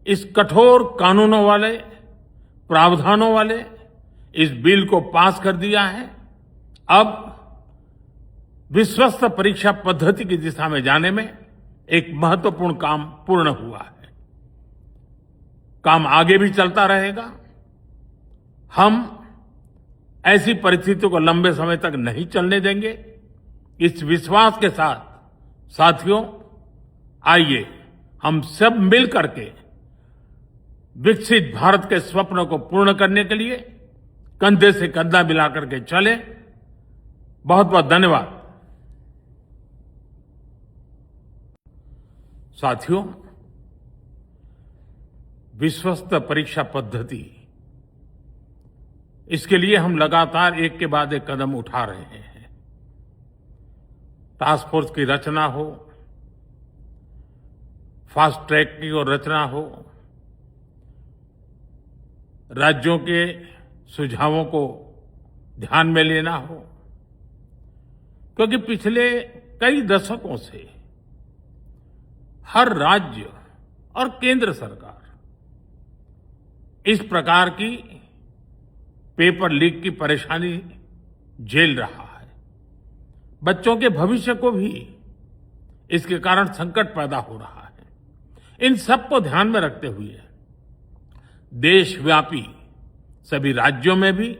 इस कठोर कानूनों वाले, प्रावधानों वाले इस बिल को पास कर दिया है। अब विश्वस्त परीक्षा पद्धति की दिशा में जाने में एक महत्वपूर्ण काम पूर्ण हुआ है। काम आगे भी चलता रहेगा। हम ऐसी परिस्थितियों को लंबे समय तक नहीं चलने देंगे। इस विश्वास के साथ साथियों, आइए हम सब मिल करके विकसित भारत के स्वप्न को पूर्ण करने के लिए कंधे से कंधा मिलाकर के चले। बहुत बहुत धन्यवाद। साथियों, विश्वस्त परीक्षा पद्धति, इसके लिए हम लगातार एक के बाद एक कदम उठा रहे हैं। टास्क फोर्स की रचना हो, फास्ट ट्रैक की और रचना हो, राज्यों के सुझावों को ध्यान में लेना हो, क्योंकि पिछले कई दशकों से हर राज्य और केंद्र सरकार इस प्रकार की पेपर लीक की परेशानी झेल रहा है। बच्चों के भविष्य को भी इसके कारण संकट पैदा हो रहा है। इन सब को ध्यान में रखते हुए देशव्यापी सभी राज्यों में भी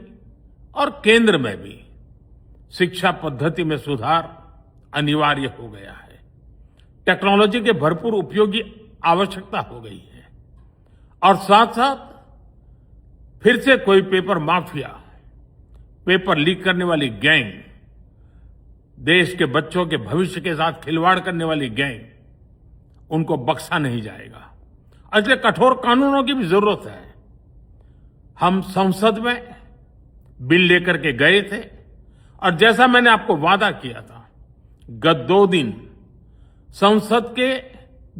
और केंद्र में भी शिक्षा पद्धति में सुधार अनिवार्य हो गया है। टेक्नोलॉजी के भरपूर उपयोग की आवश्यकता हो गई है और साथ साथ फिर से कोई पेपर माफिया, पेपर लीक करने वाली गैंग, देश के बच्चों के भविष्य के साथ खिलवाड़ करने वाली गैंग, उनको बख्शा नहीं जाएगा। इसलिए कठोर कानूनों की भी जरूरत है। हम संसद में बिल लेकर के गए थे और जैसा मैंने आपको वादा किया था, गत 2 दिन संसद के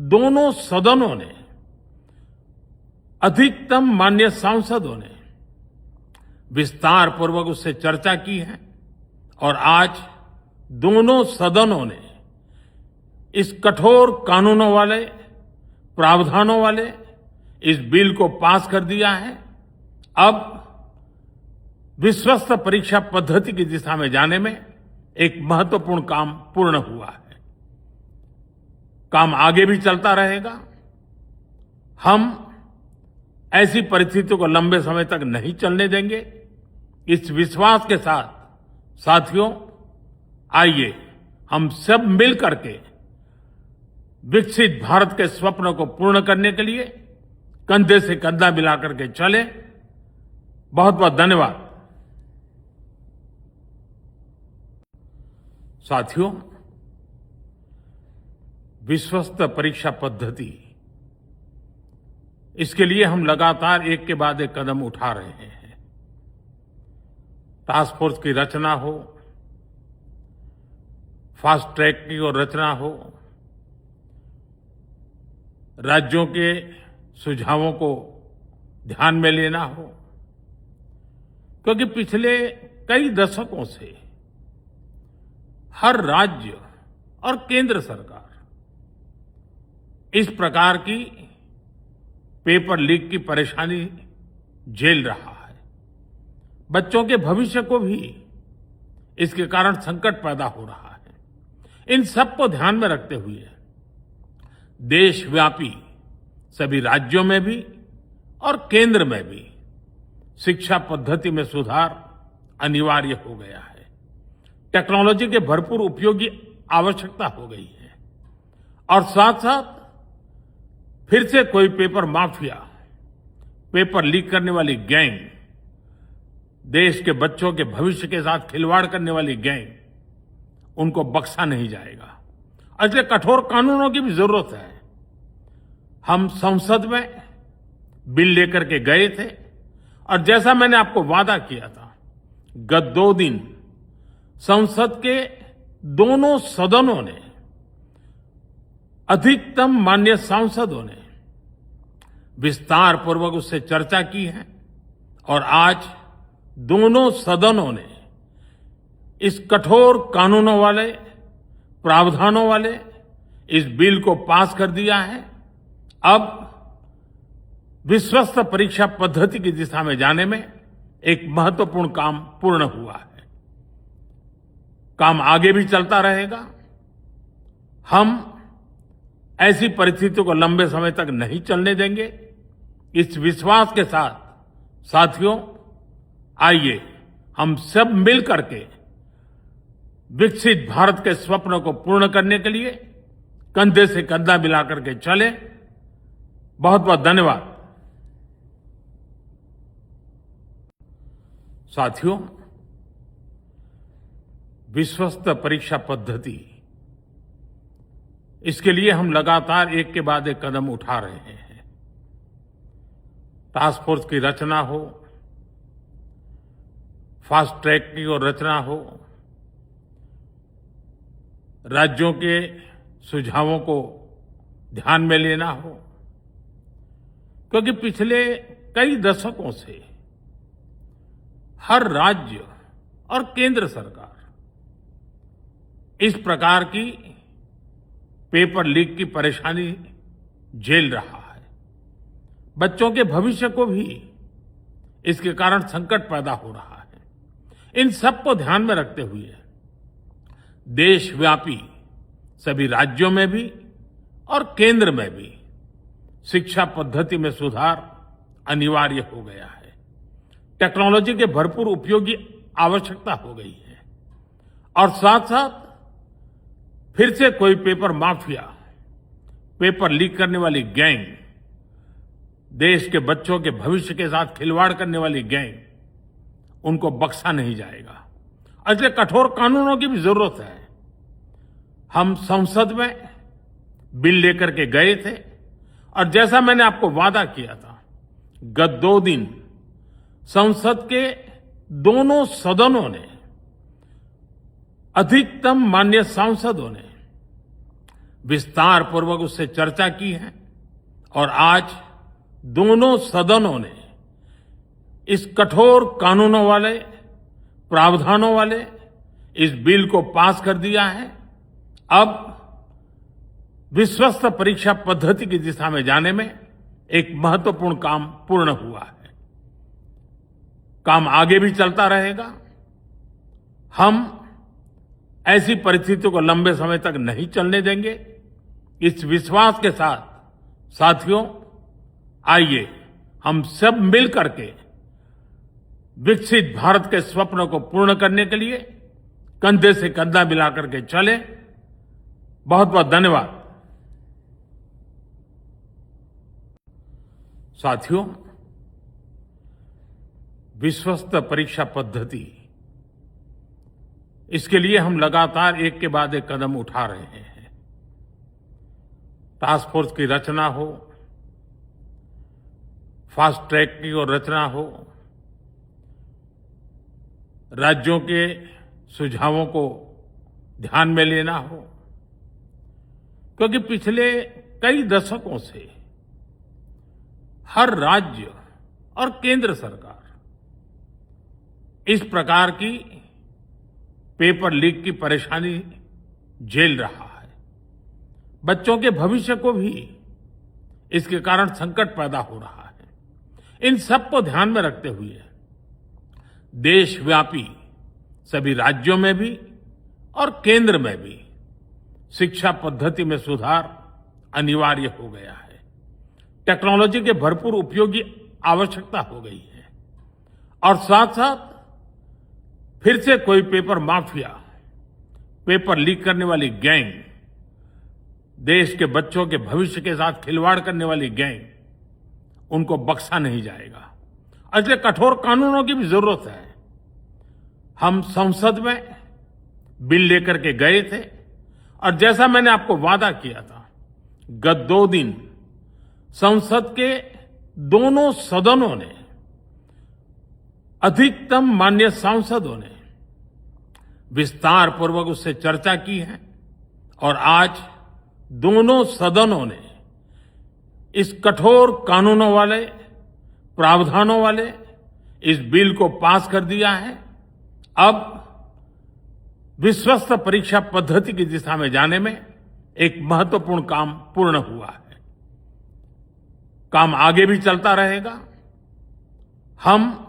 दोनों सदनों ने, अधिकतम माननीय सांसदों ने विस्तार पूर्वक उससे चर्चा की है और आज दोनों सदनों ने इस कठोर कानूनों वाले, प्रावधानों वाले इस बिल को पास कर दिया है। अब विश्वस्त परीक्षा पद्धति की दिशा में जाने में एक महत्वपूर्ण काम पूर्ण हुआ है। काम आगे भी चलता रहेगा। हम ऐसी परिस्थितियों को लंबे समय तक नहीं चलने देंगे। इस विश्वास के साथ साथियों, आइए हम सब मिल करके विकसित भारत के स्वप्न को पूर्ण करने के लिए कंधे से कंधा मिलाकर के चले। बहुत बहुत धन्यवाद। साथियों, विश्वस्त परीक्षा पद्धति, इसके लिए हम लगातार एक के बाद एक कदम उठा रहे हैं। टास्क फोर्स की रचना हो, फास्ट ट्रैक की और रचना हो, राज्यों के सुझावों को ध्यान में लेना हो, क्योंकि पिछले कई दशकों से हर राज्य और केंद्र सरकार इस प्रकार की पेपर लीक की परेशानी झेल रहा है। बच्चों के भविष्य को भी इसके कारण संकट पैदा हो रहा है। इन सब को ध्यान में रखते हुए देशव्यापी सभी राज्यों में भी और केंद्र में भी शिक्षा पद्धति में सुधार अनिवार्य हो गया है। टेक्नोलॉजी के भरपूर उपयोग की आवश्यकता हो गई है और साथ साथ फिर से कोई पेपर माफिया, पेपर लीक करने वाली गैंग, देश के बच्चों के भविष्य के साथ खिलवाड़ करने वाली गैंग, उनको बख्शा नहीं जाएगा। इसलिए कठोर कानूनों की भी जरूरत है। हम संसद में बिल लेकर के गए थे और जैसा मैंने आपको वादा किया था, गत 2 दिन संसद के दोनों सदनों ने, अधिकतम माननीय सांसदों ने विस्तार पूर्वक उससे चर्चा की है और आज दोनों सदनों ने इस कठोर कानूनों वाले, प्रावधानों वाले इस बिल को पास कर दिया है। अब विश्वस्त परीक्षा पद्धति की दिशा में जाने में एक महत्वपूर्ण काम पूर्ण हुआ है। काम आगे भी चलता रहेगा। हम ऐसी परिस्थितियों को लंबे समय तक नहीं चलने देंगे। इस विश्वास के साथ साथियों, आइए हम सब मिल करके विकसित भारत के स्वप्न को पूर्ण करने के लिए कंधे से कंधा मिलाकर के चले। बहुत बहुत धन्यवाद। साथियों, विश्वस्त परीक्षा पद्धति, इसके लिए हम लगातार एक के बाद एक कदम उठा रहे हैं। टास्क फोर्स की रचना हो, फास्ट ट्रैक की और रचना हो, राज्यों के सुझावों को ध्यान में लेना हो, क्योंकि पिछले कई दशकों से हर राज्य और केंद्र सरकार इस प्रकार की पेपर लीक की परेशानी झेल रहा है। बच्चों के भविष्य को भी इसके कारण संकट पैदा हो रहा है। इन सब को ध्यान में रखते हुए देशव्यापी सभी राज्यों में भी और केंद्र में भी शिक्षा पद्धति में सुधार अनिवार्य हो गया है। टेक्नोलॉजी के भरपूर उपयोग की आवश्यकता हो गई है और साथ साथ फिर से कोई पेपर माफिया, पेपर लीक करने वाली गैंग, देश के बच्चों के भविष्य के साथ खिलवाड़ करने वाली गैंग, उनको बख्शा नहीं जाएगा। इसलिए कठोर कानूनों की भी जरूरत है। हम संसद में बिल लेकर के गए थे और जैसा मैंने आपको वादा किया था, गत 2 दिन संसद के दोनों सदनों ने, अधिकतम माननीय सांसदों ने विस्तार पूर्वक उससे चर्चा की है और आज दोनों सदनों ने इस कठोर कानूनों वाले, प्रावधानों वाले इस बिल को पास कर दिया है। अब विश्वस्त परीक्षा पद्धति की दिशा में जाने में एक महत्वपूर्ण काम पूर्ण हुआ है। काम आगे भी चलता रहेगा। हम ऐसी परिस्थितियों को लंबे समय तक नहीं चलने देंगे। इस विश्वास के साथ साथियों, आइए हम सब मिल करके विकसित भारत के स्वप्न को पूर्ण करने के लिए कंधे से कंधा मिलाकर के चले। बहुत बहुत धन्यवाद। साथियों, विश्वस्त परीक्षा पद्धति, इसके लिए हम लगातार एक के बाद एक कदम उठा रहे हैं। टास्क फोर्स की रचना हो, फास्ट ट्रैक की और रचना हो, राज्यों के सुझावों को ध्यान में लेना हो, क्योंकि पिछले कई दशकों से हर राज्य और केंद्र सरकार इस प्रकार की पेपर लीक की परेशानी झेल रहा है। बच्चों के भविष्य को भी इसके कारण संकट पैदा हो रहा है। इन सब को ध्यान में रखते हुए देशव्यापी सभी राज्यों में भी और केंद्र में भी शिक्षा पद्धति में सुधार अनिवार्य हो गया है। टेक्नोलॉजी के भरपूर उपयोग की आवश्यकता हो गई है और साथ साथ फिर से कोई पेपर माफिया, पेपर लीक करने वाली गैंग, देश के बच्चों के भविष्य के साथ खिलवाड़ करने वाली गैंग, उनको बख्शा नहीं जाएगा। इसलिए कठोर कानूनों की भी जरूरत है। हम संसद में बिल लेकर के गए थे और जैसा मैंने आपको वादा किया था, गत 2 दिन संसद के दोनों सदनों ने अधिकतम माननीय सांसदों ने विस्तार पूर्वक उससे चर्चा की है और आज दोनों सदनों ने इस कठोर कानूनों वाले, प्रावधानों वाले इस बिल को पास कर दिया है। अब विश्वस्त परीक्षा पद्धति की दिशा में जाने में एक महत्वपूर्ण काम पूर्ण हुआ है। काम आगे भी चलता रहेगा। हम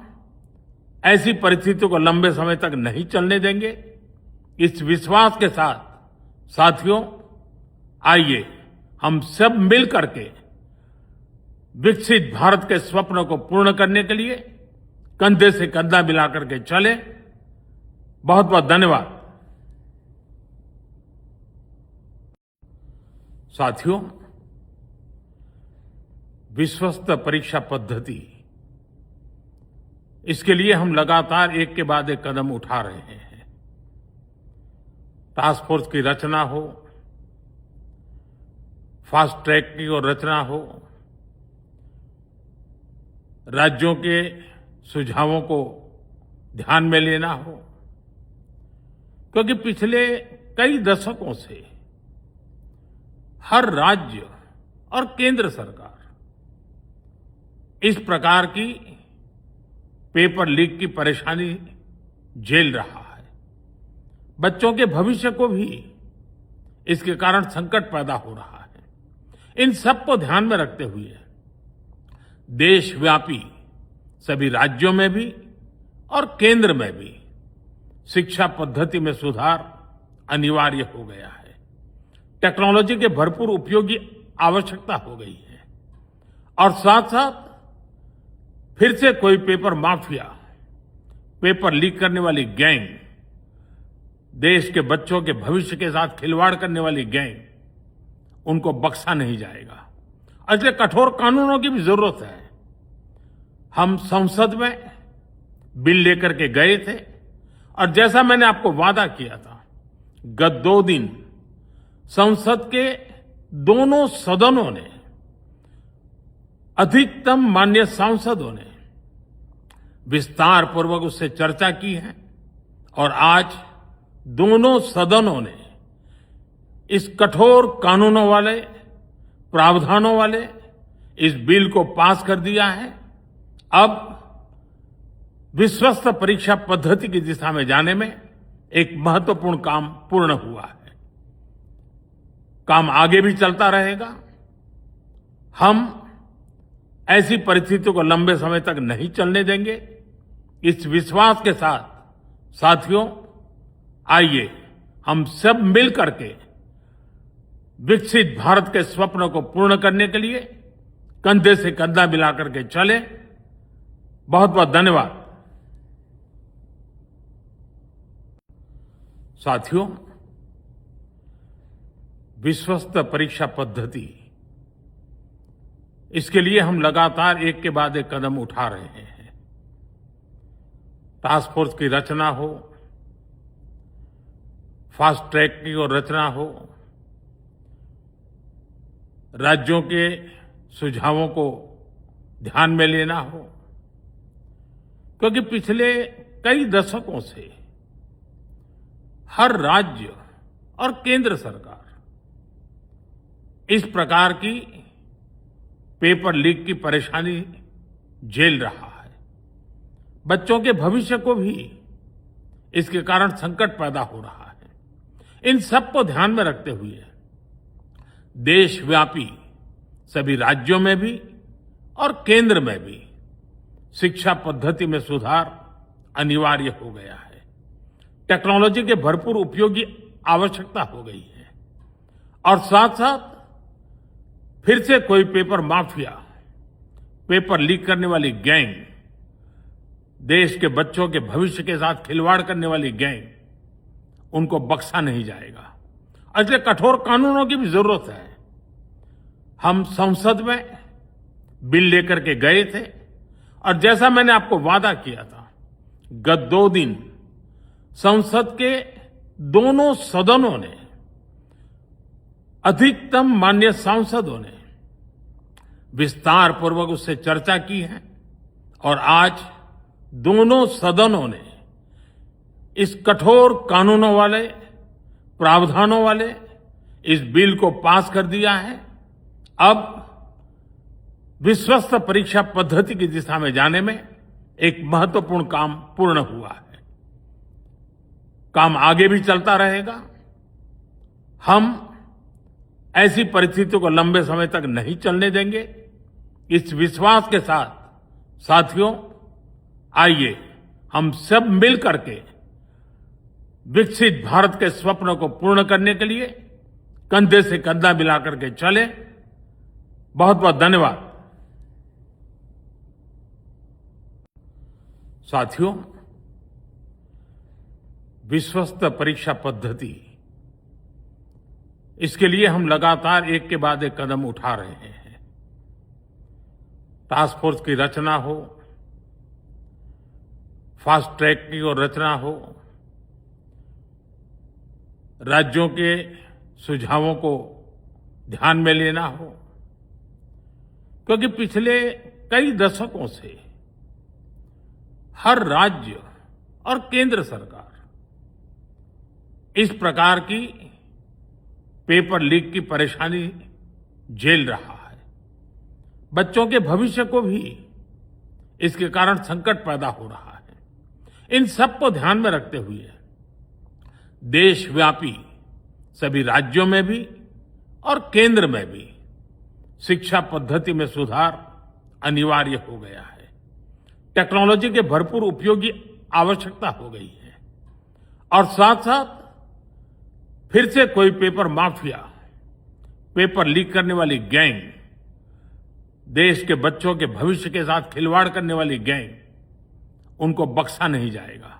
ऐसी परिस्थितियों को लंबे समय तक नहीं चलने देंगे। इस विश्वास के साथ साथियों, आइए हम सब मिल करके विकसित भारत के स्वप्न को पूर्ण करने के लिए कंधे से कंधा मिलाकर के चले। बहुत बहुत धन्यवाद। साथियों, विश्वस्त परीक्षा पद्धति, इसके लिए हम लगातार एक के बाद एक कदम उठा रहे हैं। टास्क फोर्स की रचना हो, फास्ट ट्रैक की और रचना हो, राज्यों के सुझावों को ध्यान में लेना हो, क्योंकि पिछले कई दशकों से हर राज्य और केंद्र सरकार इस प्रकार की पेपर लीक की परेशानी झेल रहा है। बच्चों के भविष्य को भी इसके कारण संकट पैदा हो रहा है। इन सब को ध्यान में रखते हुए देशव्यापी सभी राज्यों में भी और केंद्र में भी शिक्षा पद्धति में सुधार अनिवार्य हो गया है। टेक्नोलॉजी के भरपूर उपयोग की आवश्यकता हो गई है और साथ साथ फिर से कोई पेपर माफिया, पेपर लीक करने वाली गैंग, देश के बच्चों के भविष्य के साथ खिलवाड़ करने वाली गैंग, उनको बख्शा नहीं जाएगा। इसलिए कठोर कानूनों की भी जरूरत है। हम संसद में बिल लेकर के गए थे और जैसा मैंने आपको वादा किया था, गत 2 दिन संसद के दोनों सदनों ने, अधिकतम माननीय सांसदों ने विस्तार पूर्वक उससे चर्चा की है और आज दोनों सदनों ने इस कठोर कानूनों वाले, प्रावधानों वाले इस बिल को पास कर दिया है। अब विश्वस्त परीक्षा पद्धति की दिशा में जाने में एक महत्वपूर्ण काम पूर्ण हुआ है। काम आगे भी चलता रहेगा। हम ऐसी परिस्थितियों को लंबे समय तक नहीं चलने देंगे। इस विश्वास के साथ साथियों, आइए हम सब मिल करके विकसित भारत के स्वप्न को पूर्ण करने के लिए कंधे से कंधा मिलाकर के चले। बहुत बहुत धन्यवाद। साथियों, विश्वस्त परीक्षा पद्धति, इसके लिए हम लगातार एक के बाद एक कदम उठा रहे हैं। टास्क फोर्स की रचना हो, फास्ट ट्रैक की और रचना हो, राज्यों के सुझावों को ध्यान में लेना हो, क्योंकि पिछले कई दशकों से हर राज्य और केंद्र सरकार इस प्रकार की पेपर लीक की परेशानी झेल रहा है। बच्चों के भविष्य को भी इसके कारण संकट पैदा हो रहा है। इन सब को ध्यान में रखते हुए देशव्यापी सभी राज्यों में भी और केंद्र में भी शिक्षा पद्धति में सुधार अनिवार्य हो गया है। टेक्नोलॉजी के भरपूर उपयोग की आवश्यकता हो गई है और साथ साथ फिर से कोई पेपर माफिया, पेपर लीक करने वाली गैंग, देश के बच्चों के भविष्य के साथ खिलवाड़ करने वाली गैंग, उनको बख्शा नहीं जाएगा। इसलिए कठोर कानूनों की भी जरूरत है। हम संसद में बिल लेकर के गए थे और जैसा मैंने आपको वादा किया था, गत 2 दिन संसद के दोनों सदनों ने, अधिकतम माननीय सांसदों ने विस्तार पूर्वक उससे चर्चा की है और आज दोनों सदनों ने इस कठोर कानूनों वाले, प्रावधानों वाले इस बिल को पास कर दिया है। अब विश्वस्त परीक्षा पद्धति की दिशा में जाने में एक महत्वपूर्ण काम पूर्ण हुआ है। काम आगे भी चलता रहेगा। हम ऐसी परिस्थितियों को लंबे समय तक नहीं चलने देंगे। इस विश्वास के साथ साथियों, आइए हम सब मिल करके विकसित भारत के स्वप्न को पूर्ण करने के लिए कंधे से कंधा मिलाकर के चलें। बहुत बहुत धन्यवाद। साथियों, विश्वस्त परीक्षा पद्धति, इसके लिए हम लगातार एक के बाद एक कदम उठा रहे हैं। टास्क फोर्स की रचना हो, फास्ट ट्रैक की और रचना हो, राज्यों के सुझावों को ध्यान में लेना हो, क्योंकि पिछले कई दशकों से हर राज्य और केंद्र सरकार इस प्रकार की पेपर लीक की परेशानी झेल रहा है। बच्चों के भविष्य को भी इसके कारण संकट पैदा हो रहा है। इन सब को ध्यान में रखते हुए देशव्यापी सभी राज्यों में भी और केंद्र में भी शिक्षा पद्धति में सुधार अनिवार्य हो गया है। टेक्नोलॉजी के भरपूर उपयोग की आवश्यकता हो गई है और साथ साथ फिर से कोई पेपर माफिया, पेपर लीक करने वाली गैंग, देश के बच्चों के भविष्य के साथ खिलवाड़ करने वाली गैंग, उनको बख्शा नहीं जाएगा।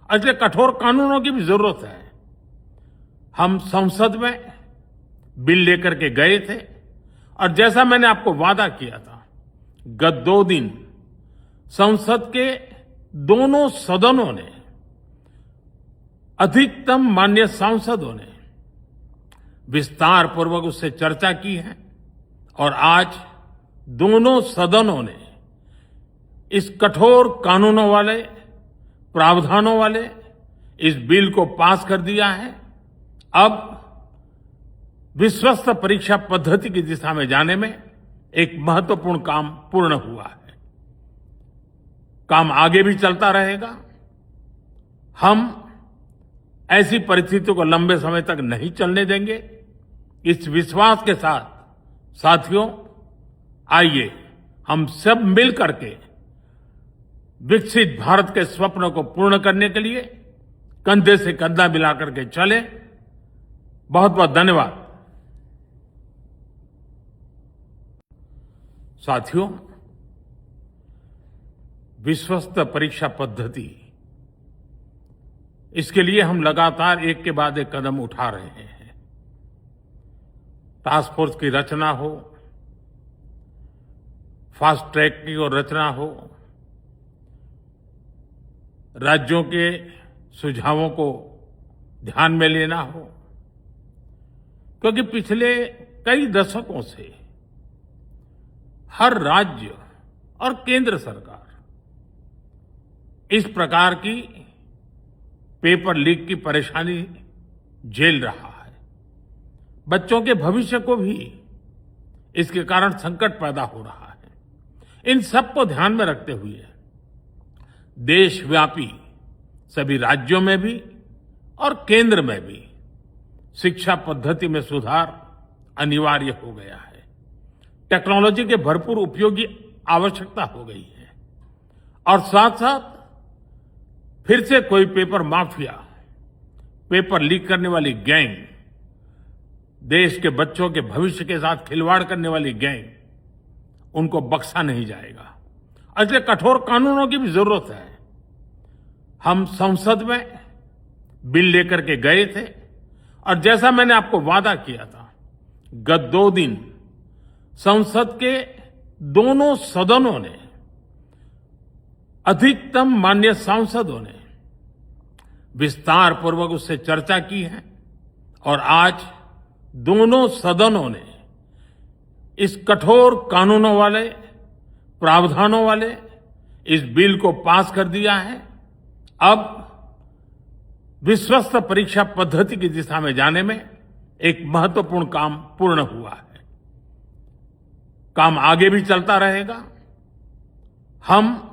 इसलिए कठोर कानूनों की भी जरूरत है। हम संसद में बिल लेकर के गए थे और जैसा मैंने आपको वादा किया था, गत 2 दिन संसद के दोनों सदनों ने, अधिकतम माननीय सांसदों ने विस्तार पूर्वक उससे चर्चा की है और आज दोनों सदनों ने इस कठोर कानूनों वाले, प्रावधानों वाले इस बिल को पास कर दिया है। अब विश्वस्त परीक्षा पद्धति की दिशा में जाने में एक महत्वपूर्ण काम पूर्ण हुआ है। काम आगे भी चलता रहेगा। हम ऐसी परिस्थितियों को लंबे समय तक नहीं चलने देंगे। इस विश्वास के साथ साथियों, आइए हम सब मिल करके विकसित भारत के स्वप्न को पूर्ण करने के लिए कंधे से कंधा मिलाकर के चलें। बहुत बहुत धन्यवाद। साथियों, विश्वस्त परीक्षा पद्धति, इसके लिए हम लगातार एक के बाद एक कदम उठा रहे हैं। टास्क फोर्स की रचना हो, फास्ट ट्रैक की और रचना हो, राज्यों के सुझावों को ध्यान में लेना हो, क्योंकि पिछले कई दशकों से हर राज्य और केंद्र सरकार इस प्रकार की पेपर लीक की परेशानी झेल रहा है। बच्चों के भविष्य को भी इसके कारण संकट पैदा हो रहा है। इन सब को ध्यान में रखते हुए देशव्यापी सभी राज्यों में भी और केंद्र में भी शिक्षा पद्धति में सुधार अनिवार्य हो गया है। टेक्नोलॉजी के भरपूर उपयोग की आवश्यकता हो गई है और साथ साथ फिर से कोई पेपर माफिया, पेपर लीक करने वाली गैंग, देश के बच्चों के भविष्य के साथ खिलवाड़ करने वाली गैंग, उनको बख्शा नहीं जाएगा। इसलिए कठोर कानूनों की भी जरूरत है। हम संसद में बिल लेकर के गए थे और जैसा मैंने आपको वादा किया था, गत 2 दिन संसद के दोनों सदनों ने, अधिकतम माननीय सांसदों ने विस्तार पूर्वक उससे चर्चा की है और आज दोनों सदनों ने इस कठोर कानूनों वाले, प्रावधानों वाले इस बिल को पास कर दिया है। अब विश्वस्त परीक्षा पद्धति की दिशा में जाने में एक महत्वपूर्ण काम पूर्ण हुआ है। काम आगे भी चलता रहेगा। हम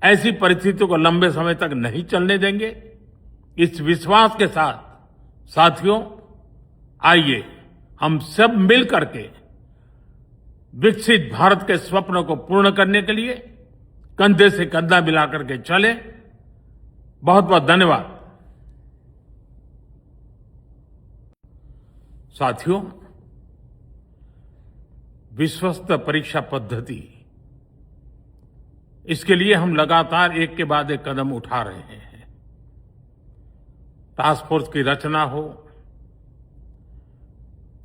ऐसी परिस्थितियों को लंबे समय तक नहीं चलने देंगे। इस विश्वास के साथ साथियों, आइए हम सब मिल करके विकसित भारत के स्वप्न को पूर्ण करने के लिए कंधे से कंधा मिलाकर के चले। बहुत बहुत धन्यवाद। साथियों, विश्वस्त परीक्षा पद्धति, इसके लिए हम लगातार एक के बाद एक कदम उठा रहे हैं। टास्क फोर्स की रचना हो,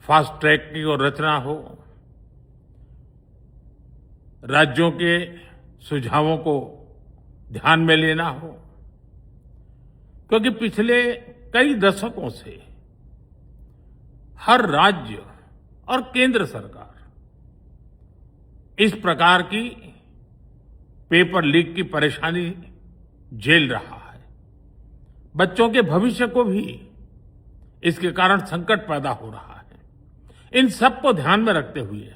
फास्ट ट्रैक की और रचना हो, राज्यों के सुझावों को ध्यान में लेना हो, क्योंकि पिछले कई दशकों से हर राज्य और केंद्र सरकार इस प्रकार की पेपर लीक की परेशानी झेल रहा है। बच्चों के भविष्य को भी इसके कारण संकट पैदा हो रहा है। इन सब को ध्यान में रखते हुए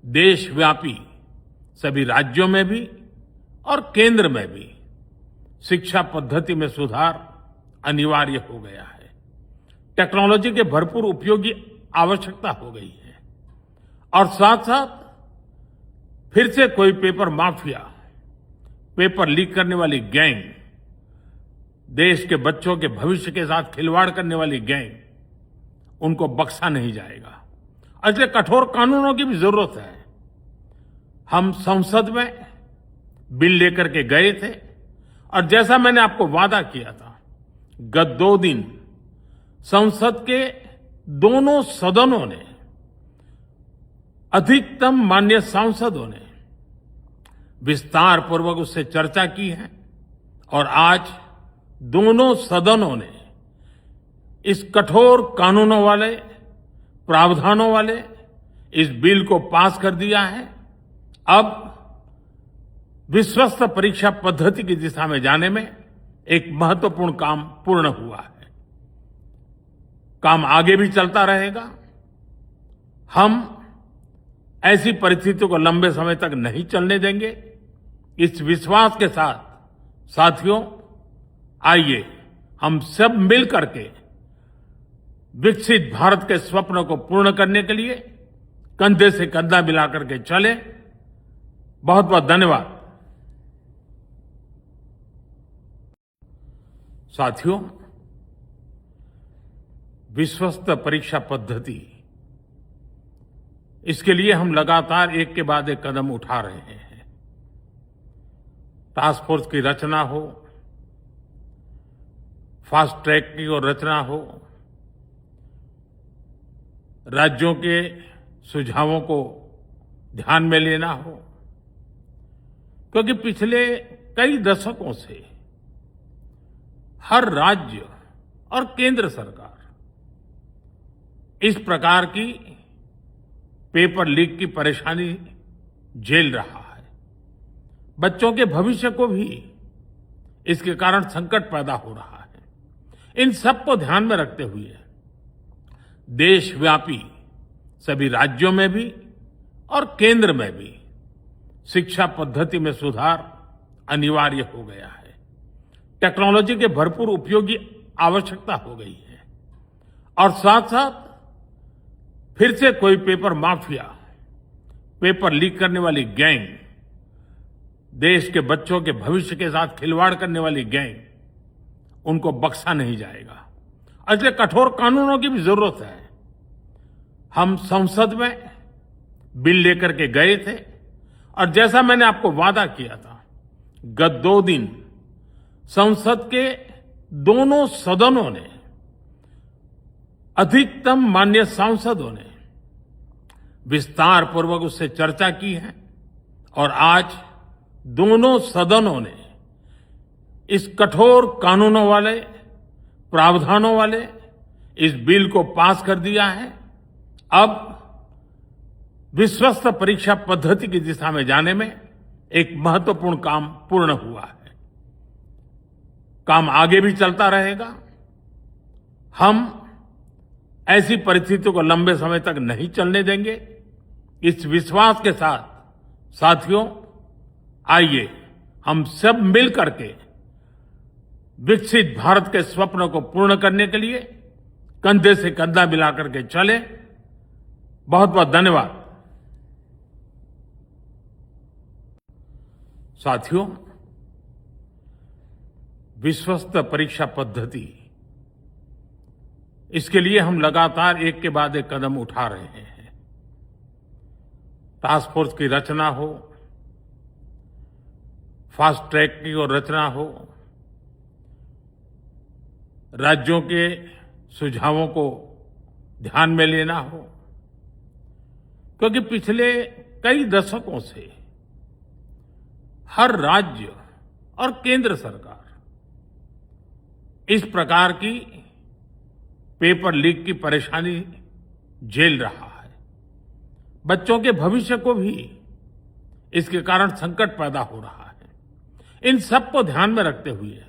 देशव्यापी सभी राज्यों में भी और केंद्र में भी शिक्षा पद्धति में सुधार अनिवार्य हो गया है। टेक्नोलॉजी के भरपूर उपयोग की आवश्यकता हो गई है और साथ साथ फिर से कोई पेपर माफिया, पेपर लीक करने वाली गैंग, देश के बच्चों के भविष्य के साथ खिलवाड़ करने वाली गैंग, उनको बख्शा नहीं जाएगा। इसलिए कठोर कानूनों की भी जरूरत है। हम संसद में बिल लेकर के गए थे और जैसा मैंने आपको वादा किया था, गत 2 दिन संसद के दोनों सदनों ने, अधिकतम माननीय सांसदों ने विस्तार पूर्वक उससे चर्चा की है और आज दोनों सदनों ने इस कठोर कानूनों वाले, प्रावधानों वाले इस बिल को पास कर दिया है। अब विश्वस्त परीक्षा पद्धति की दिशा में जाने में एक महत्वपूर्ण काम पूर्ण हुआ है। काम आगे भी चलता रहेगा। हम ऐसी परिस्थितियों को लंबे समय तक नहीं चलने देंगे। इस विश्वास के साथ साथियों, आइए हम सब मिल करके विकसित भारत के स्वप्न को पूर्ण करने के लिए कंधे से कंधा मिलाकर के चले। बहुत बहुत धन्यवाद। साथियों, विश्वस्त परीक्षा पद्धति, इसके लिए हम लगातार एक के बाद एक कदम उठा रहे हैं। टास्क फोर्स की रचना हो, फास्ट ट्रैक की और रचना हो, राज्यों के सुझावों को ध्यान में लेना हो, क्योंकि पिछले कई दशकों से हर राज्य और केंद्र सरकार इस प्रकार की पेपर लीक की परेशानी झेल रहा है। बच्चों के भविष्य को भी इसके कारण संकट पैदा हो रहा है। इन सब को ध्यान में रखते हुए देशव्यापी सभी राज्यों में भी और केंद्र में भी शिक्षा पद्धति में सुधार अनिवार्य हो गया है। टेक्नोलॉजी के भरपूर उपयोग की आवश्यकता हो गई है और साथ साथ फिर से कोई पेपर माफिया, पेपर लीक करने वाली गैंग, देश के बच्चों के भविष्य के साथ खिलवाड़ करने वाली गैंग, उनको बख्शा नहीं जाएगा। इसलिए कठोर कानूनों की भी जरूरत है। हम संसद में बिल लेकर के गए थे और जैसा मैंने आपको वादा किया था, गत 2 दिन संसद के दोनों सदनों ने, अधिकतम माननीय सांसदों ने विस्तार पूर्वक उससे चर्चा की है और आज दोनों सदनों ने इस कठोर कानूनों वाले, प्रावधानों वाले इस बिल को पास कर दिया है। अब विश्वस्त परीक्षा पद्धति की दिशा में जाने में एक महत्वपूर्ण काम पूर्ण हुआ है। काम आगे भी चलता रहेगा। हम ऐसी परिस्थितियों को लंबे समय तक नहीं चलने देंगे। इस विश्वास के साथ साथियों, आइए हम सब मिल करके विकसित भारत के स्वप्न को पूर्ण करने के लिए कंधे से कंधा मिलाकर के चले। बहुत बहुत धन्यवाद। साथियों, विश्वस्त परीक्षा पद्धति, इसके लिए हम लगातार एक के बाद एक कदम उठा रहे हैं। टास्क फोर्स की रचना हो, फास्ट ट्रैक की और रचना हो, राज्यों के सुझावों को ध्यान में लेना हो, क्योंकि पिछले कई दशकों से हर राज्य और केंद्र सरकार इस प्रकार की पेपर लीक की परेशानी झेल रहा है। बच्चों के भविष्य को भी इसके कारण संकट पैदा हो रहा है। इन सब को ध्यान में रखते हुए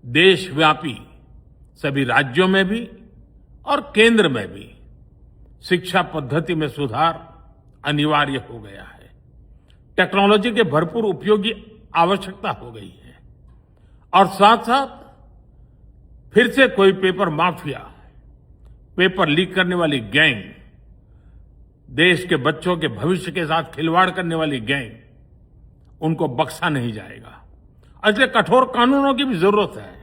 देशव्यापी सभी राज्यों में भी और केंद्र में भी शिक्षा पद्धति में सुधार अनिवार्य हो गया है। टेक्नोलॉजी के भरपूर उपयोग की आवश्यकता हो गई है और साथ साथ फिर से कोई पेपर माफिया, पेपर लीक करने वाली गैंग, देश के बच्चों के भविष्य के साथ खिलवाड़ करने वाली गैंग, उनको बख्शा नहीं जाएगा। इसलिए कठोर कानूनों की भी जरूरत है।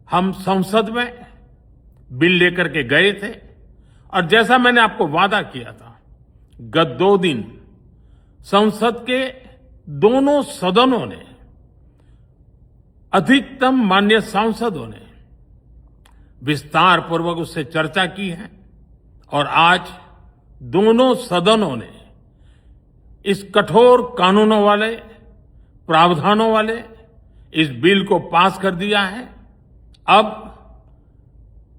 हम संसद में बिल लेकर के गए थे और जैसा मैंने आपको वादा किया था, गत 2 दिन संसद के दोनों सदनों ने, अधिकतम माननीय सांसदों ने विस्तार पूर्वक उससे चर्चा की है और आज दोनों सदनों ने इस कठोर कानूनों वाले, प्रावधानों वाले इस बिल को पास कर दिया है। अब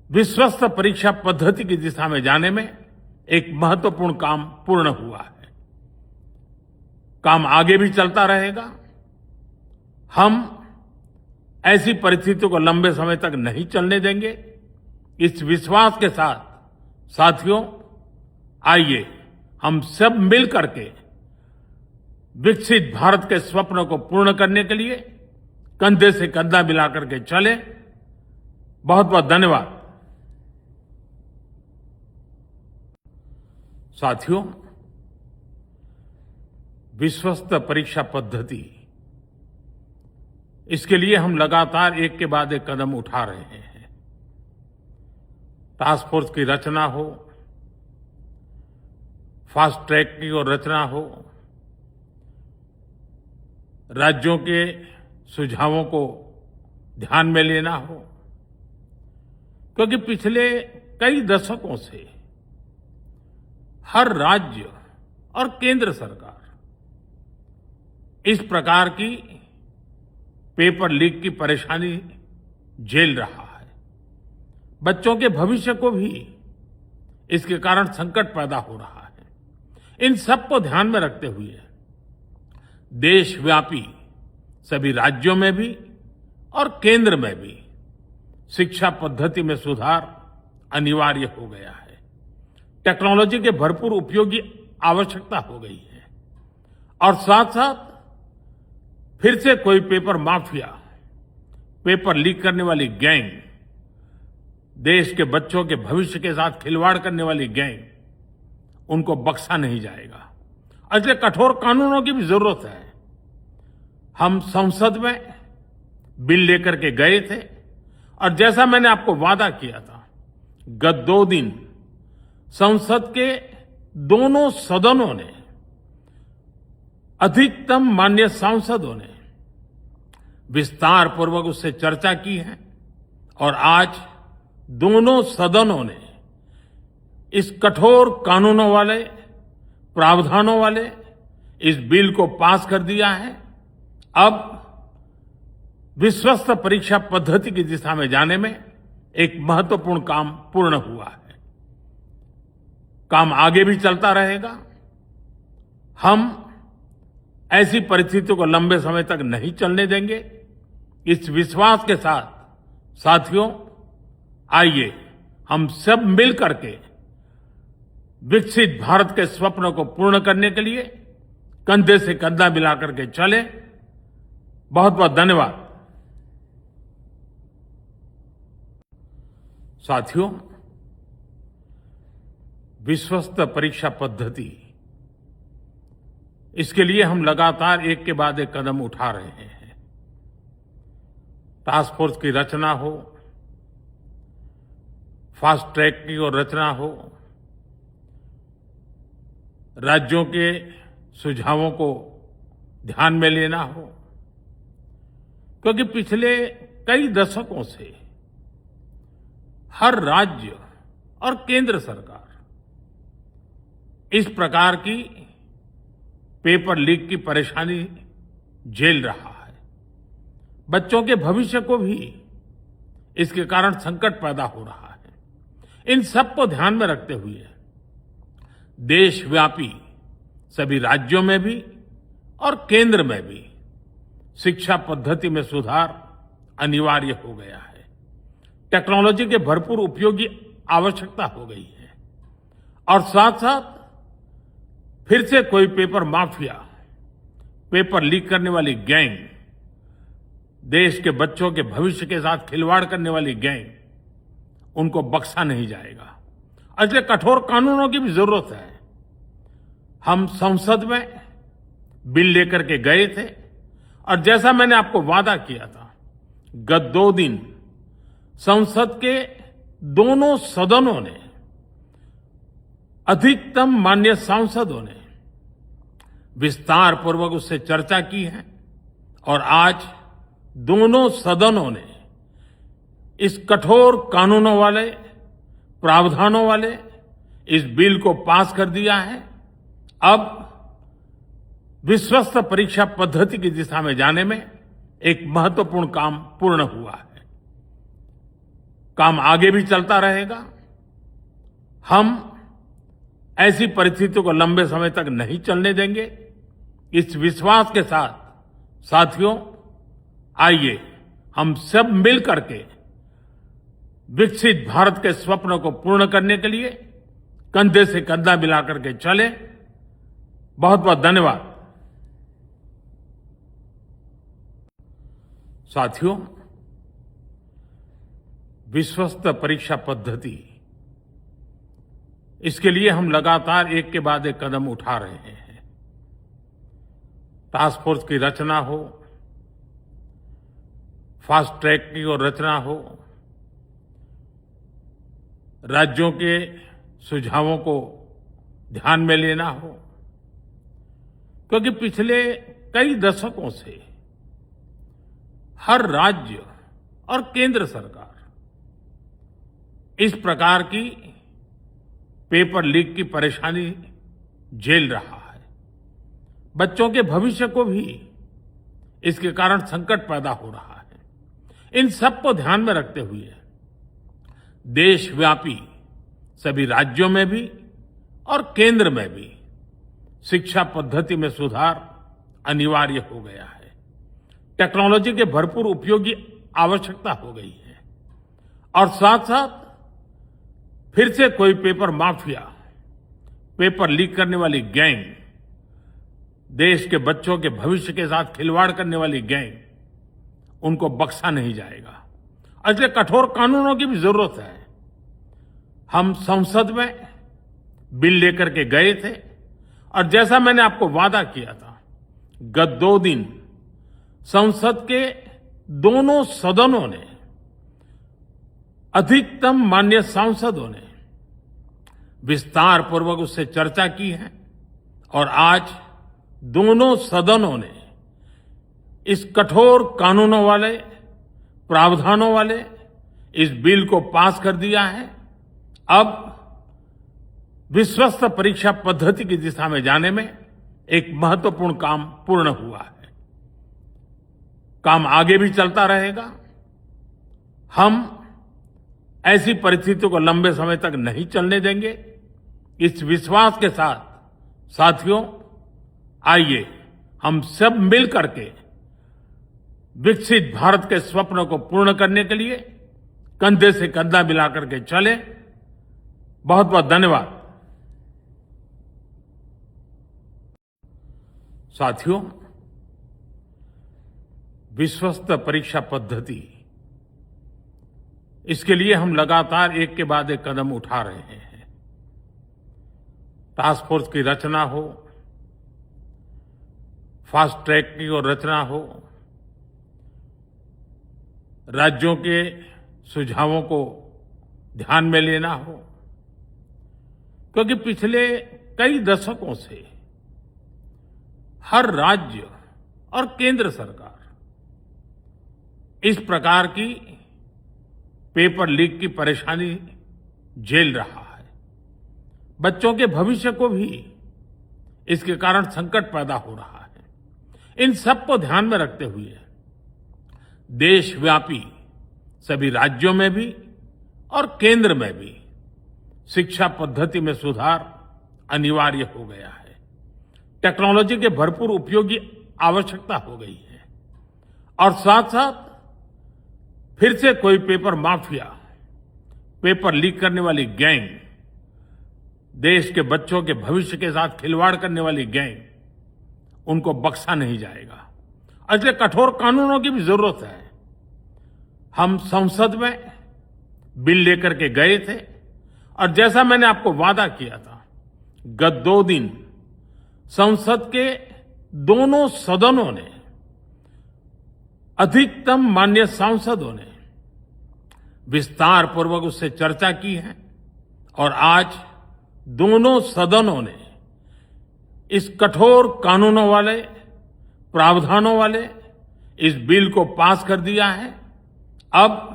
विश्वस्त परीक्षा पद्धति की दिशा में जाने में एक महत्वपूर्ण काम पूर्ण हुआ है। काम आगे भी चलता रहेगा। हम ऐसी परिस्थितियों को लंबे समय तक नहीं चलने देंगे। इस विश्वास के साथ साथियों, आइए हम सब मिल करके विकसित भारत के स्वप्न को पूर्ण करने के लिए कंधे से कंधा मिलाकर के चले। बहुत बहुत धन्यवाद। साथियों, विश्वस्त परीक्षा पद्धति, इसके लिए हम लगातार एक के बाद एक कदम उठा रहे हैं। टास्क फोर्स की रचना हो, फास्ट ट्रैक की और रचना हो, राज्यों के सुझावों को ध्यान में लेना हो, क्योंकि पिछले कई दशकों से हर राज्य और केंद्र सरकार इस प्रकार की पेपर लीक की परेशानी झेल रहा है। बच्चों के भविष्य को भी इसके कारण संकट पैदा हो रहा है। इन सब को ध्यान में रखते हुए देशव्यापी सभी राज्यों में भी और केंद्र में भी शिक्षा पद्धति में सुधार अनिवार्य हो गया है। टेक्नोलॉजी के भरपूर उपयोग की आवश्यकता हो गई है और साथ साथ फिर से कोई पेपर माफिया, पेपर लीक करने वाली गैंग, देश के बच्चों के भविष्य के साथ खिलवाड़ करने वाली गैंग, उनको बख्शा नहीं जाएगा। इसलिए कठोर कानूनों की भी जरूरत है। हम संसद में बिल लेकर के गए थे और जैसा मैंने आपको वादा किया था, गत 2 दिन संसद के दोनों सदनों ने, अधिकतम माननीय सांसदों ने विस्तार पूर्वक उससे चर्चा की है और आज दोनों सदनों ने इस कठोर कानूनों वाले, प्रावधानों वाले इस बिल को पास कर दिया है। अब विश्वस्त परीक्षा पद्धति की दिशा में जाने में एक महत्वपूर्ण काम पूर्ण हुआ है। काम आगे भी चलता रहेगा। हम ऐसी परिस्थितियों को लंबे समय तक नहीं चलने देंगे। इस विश्वास के साथ साथियों, आइए हम सब मिल करके विकसित भारत के स्वप्न को पूर्ण करने के लिए कंधे से कंधा मिलाकर के चले। बहुत बहुत धन्यवाद। साथियों, विश्वस्त परीक्षा पद्धति, इसके लिए हम लगातार एक के बाद एक कदम उठा रहे हैं। टास्क फोर्स की रचना हो, फास्ट ट्रैक की और रचना हो, राज्यों के सुझावों को ध्यान में लेना हो, क्योंकि पिछले कई दशकों से हर राज्य और केंद्र सरकार इस प्रकार की पेपर लीक की परेशानी झेल रहा है। बच्चों के भविष्य को भी इसके कारण संकट पैदा हो रहा है। इन सब को ध्यान में रखते हुए देशव्यापी सभी राज्यों में भी और केंद्र में भी शिक्षा पद्धति में सुधार अनिवार्य हो गया है। टेक्नोलॉजी के भरपूर उपयोग की आवश्यकता हो गई है और साथ साथ फिर से कोई पेपर माफिया, पेपर लीक करने वाली गैंग, देश के बच्चों के भविष्य के साथ खिलवाड़ करने वाली गैंग, उनको बख्शा नहीं जाएगा। इसलिए कठोर कानूनों की भी जरूरत है। हम संसद में बिल लेकर के गए थे और जैसा मैंने आपको वादा किया था, गत 2 दिन संसद के दोनों सदनों ने, अधिकतम माननीय सांसदों ने विस्तार पूर्वक उससे चर्चा की है और आज दोनों सदनों ने इस कठोर कानूनों वाले, प्रावधानों वाले इस बिल को पास कर दिया है। अब विश्वस्त परीक्षा पद्धति की दिशा में जाने में एक महत्वपूर्ण काम पूर्ण हुआ है। काम आगे भी चलता रहेगा। हम ऐसी परिस्थितियों को लंबे समय तक नहीं चलने देंगे। इस विश्वास के साथ साथियों, आइए हम सब मिल करके विकसित भारत के स्वप्न को पूर्ण करने के लिए कंधे से कंधा मिलाकर के चले। बहुत बहुत धन्यवाद। साथियों, विश्वस्त परीक्षा पद्धति, इसके लिए हम लगातार एक के बाद एक कदम उठा रहे हैं। टास्क फोर्स की रचना हो, फास्ट ट्रैक की और रचना हो, राज्यों के सुझावों को ध्यान में लेना हो, क्योंकि पिछले कई दशकों से हर राज्य और केंद्र सरकार इस प्रकार की पेपर लीक की परेशानी झेल रहा है। बच्चों के भविष्य को भी इसके कारण संकट पैदा हो रहा है। इन सब को ध्यान में रखते हुए देशव्यापी सभी राज्यों में भी और केंद्र में भी शिक्षा पद्धति में सुधार अनिवार्य हो गया है। टेक्नोलॉजी के भरपूर उपयोग की आवश्यकता हो गई है और साथ साथ फिर से कोई पेपर माफिया, पेपर लीक करने वाली गैंग, देश के बच्चों के भविष्य के साथ खिलवाड़ करने वाली गैंग, उनको बख्शा नहीं जाएगा। इसलिए कठोर कानूनों की भी जरूरत है। हम संसद में बिल लेकर के गए थे और जैसा मैंने आपको वादा किया था, गत 2 दिन संसद के दोनों सदनों ने, अधिकतम माननीय सांसदों ने विस्तार पूर्वक उससे चर्चा की है और आज दोनों सदनों ने इस कठोर कानूनों वाले, प्रावधानों वाले इस बिल को पास कर दिया है। अब विश्वस्त परीक्षा पद्धति की दिशा में जाने में एक महत्वपूर्ण काम पूर्ण हुआ है। काम आगे भी चलता रहेगा। हम ऐसी परिस्थितियों को लंबे समय तक नहीं चलने देंगे। इस विश्वास के साथ साथियों, आइए हम सब मिल करके विकसित भारत के स्वप्न को पूर्ण करने के लिए कंधे से कंधा मिलाकर के चले। बहुत बहुत धन्यवाद। साथियों, विश्वस्त परीक्षा पद्धति, इसके लिए हम लगातार एक के बाद एक कदम उठा रहे हैं। टास्क फोर्स की रचना हो, फास्ट ट्रैक की और रचना हो, राज्यों के सुझावों को ध्यान में लेना हो, क्योंकि पिछले कई दशकों से हर राज्य और केंद्र सरकार इस प्रकार की पेपर लीक की परेशानी झेल रहा है। बच्चों के भविष्य को भी इसके कारण संकट पैदा हो रहा है। इन सब को ध्यान में रखते हुए देशव्यापी सभी राज्यों में भी और केंद्र में भी शिक्षा पद्धति में सुधार अनिवार्य हो गया है। टेक्नोलॉजी के भरपूर उपयोग की आवश्यकता हो गई है और साथ साथ फिर से कोई पेपर माफिया, पेपर लीक करने वाली गैंग, देश के बच्चों के भविष्य के साथ खिलवाड़ करने वाली गैंग, उनको बख्शा नहीं जाएगा। इसलिए कठोर कानूनों की भी जरूरत है। हम संसद में बिल लेकर के गए थे और जैसा मैंने आपको वादा किया था, गत 2 दिन संसद के दोनों सदनों ने, अधिकतम माननीय सांसदों ने विस्तार पूर्वक उससे चर्चा की है और आज दोनों सदनों ने इस कठोर कानूनों वाले, प्रावधानों वाले इस बिल को पास कर दिया है। अब